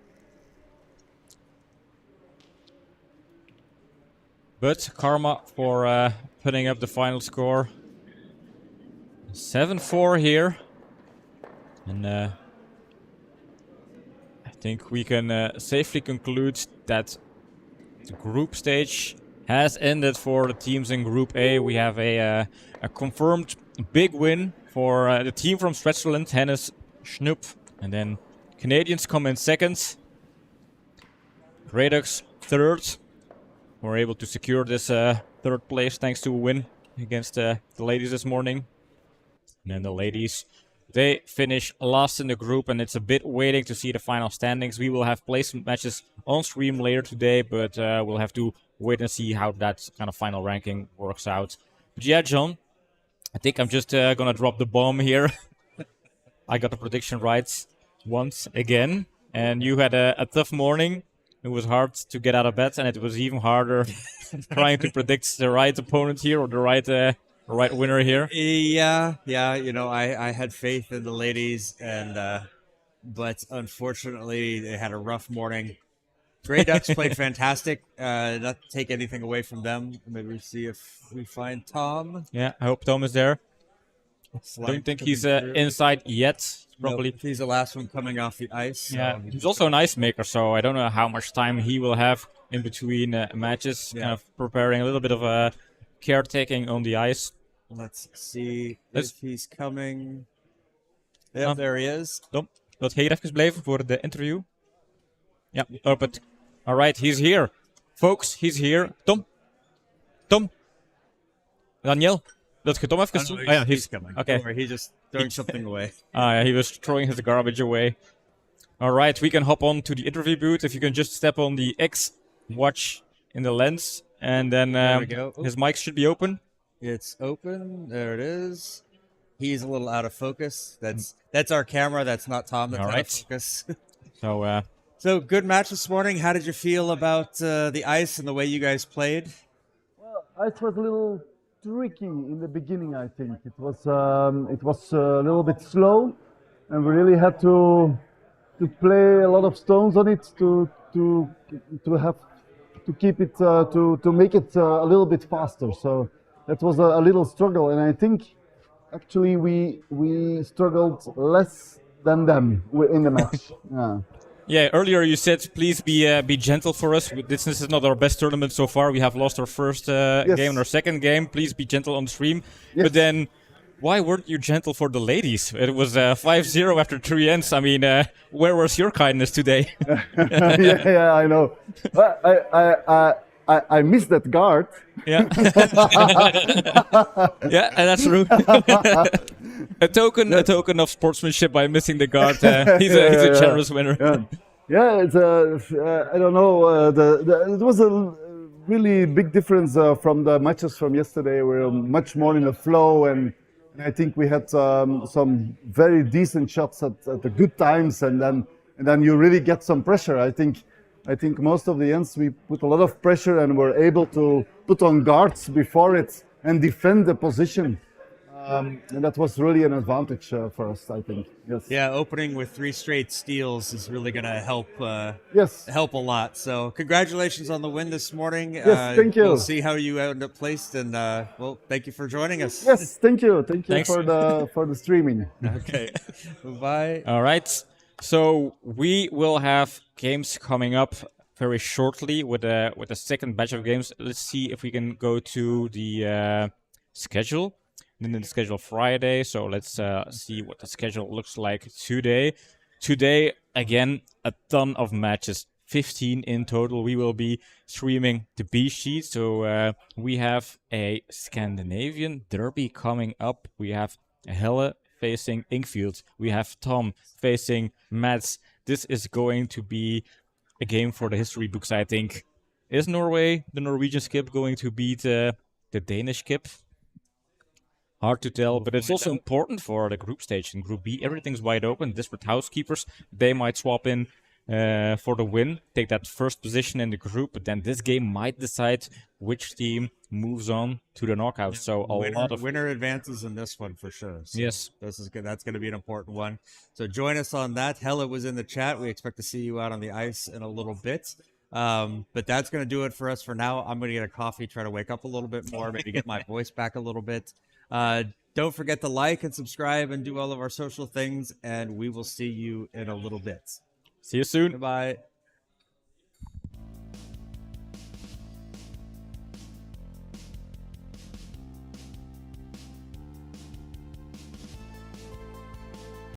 But karma for putting up the final score. 7-4 here, and I think we can safely conclude that the group stage has ended for the teams in Group A. We have a confirmed big win for the team from Switzerland, Hennes Schnupp, and then Canadians come in second. Grey Ducks third. We're able to secure this third place thanks to a win against the ladies this morning. And then the ladies, they finish last in the group, and it's a bit waiting to see the final standings. We will have placement matches on stream later today, but we'll have to wait and see how that kind of final ranking works out. But yeah, John, I think I'm just gonna drop the bomb here. I got the prediction right once again, and you had a tough morning. It was hard to get out of bed, and it was even harder trying to predict the right opponent here or the right winner here. Yeah. You know, I had faith in the ladies, and but unfortunately they had a rough morning. Grey Ducks played fantastic. Not to take anything away from them. Maybe see if we find Tom. Yeah, I hope Tom is there. Don't think he's inside yet. Probably. Nope, he's the last one coming off the ice. Yeah, so he's also an ice maker, so I don't know how much time he will have in between matches. Yeah. Kind of preparing a little bit of caretaking on the ice. let's see Let's- if he's coming. Yep, there he is. Tom, wilt jij hier even blijven voor de interview? Ja, open. Alright, he's here. Folks, he's here. Tom. Daniel, wilt je Tom even zien? Oh, he's coming. Okay. Don't worry, he's just throwing something away. Yeah, he was throwing his garbage away. Alright, we can hop on to the interview booth. If you can just step on the X, watch in the lens, and then There we go. his mic should be open. It's open. There it is. He's a little out of focus. That's our camera. That's not Tom. That's out of focus. So, So good match this morning. How did you feel about the ice and the way you guys played? Well, it was a little tricky in the beginning. I think it was a little bit slow, and we really had to play a lot of stones on it to keep it to make it a little bit faster. So that was a little struggle, and I think actually we struggled less than them in the match. yeah, earlier you said please be gentle for us. This is not our best tournament so far. We have lost our first game and our second game. Please be gentle on the stream. Yes. But then, why weren't you gentle for the ladies? It was 5-0 after 3 ends. I mean, where was your kindness today? yeah, I know. I missed that guard. Yeah, yeah, that's true. a token of sportsmanship by missing the guard. He's a generous winner. Yeah, it's I don't know. It was a really big difference from the matches from yesterday. We were much more in the flow, and I think we had some very decent shots at the good times, and then you really get some pressure. I think most of the ends we put a lot of pressure and were able to put on guards before it and defend the position. And that was really an advantage for us, I think. Yes. Yeah, opening with 3 straight steals is really going to help. Yes. Help a lot. So congratulations on the win this morning. Yes, thank you. We'll see how you end up placed, and well, thank you for joining us. Yes, thank you. Thank you Thanks. for the streaming. Okay. Bye. All right. So we will have games coming up very shortly with a second batch of games. Let's see if we can go to the schedule. Then the schedule Friday. So let's see what the schedule looks like today. Today, again, a ton of matches. 15 in total. We will be streaming the B sheet. So we have a Scandinavian derby coming up. We have Helle facing Inkfield. We have Tom facing Mats. This is going to be a game for the history books, I think. Is Norway, the Norwegian skip, going to beat the Danish skip? Hard to tell, but it's also important for the group stage. In Group B, everything's wide open. Desperate housekeepers, they might swap in for the win, take that first position in the group, but then this game might decide which team moves on to the knockouts. So a lot of winner advances in this one for sure. So yes, this is good. That's going to be an important one. So join us on that. Hella was in the chat. We expect to see you out on the ice in a little bit. But that's going to do it for us for now. I'm going to get a coffee, try to wake up a little bit more, maybe get my voice back a little bit. Don't forget to like and subscribe and do all of our social things, and we will see you in a little bit. See you soon. Goodbye.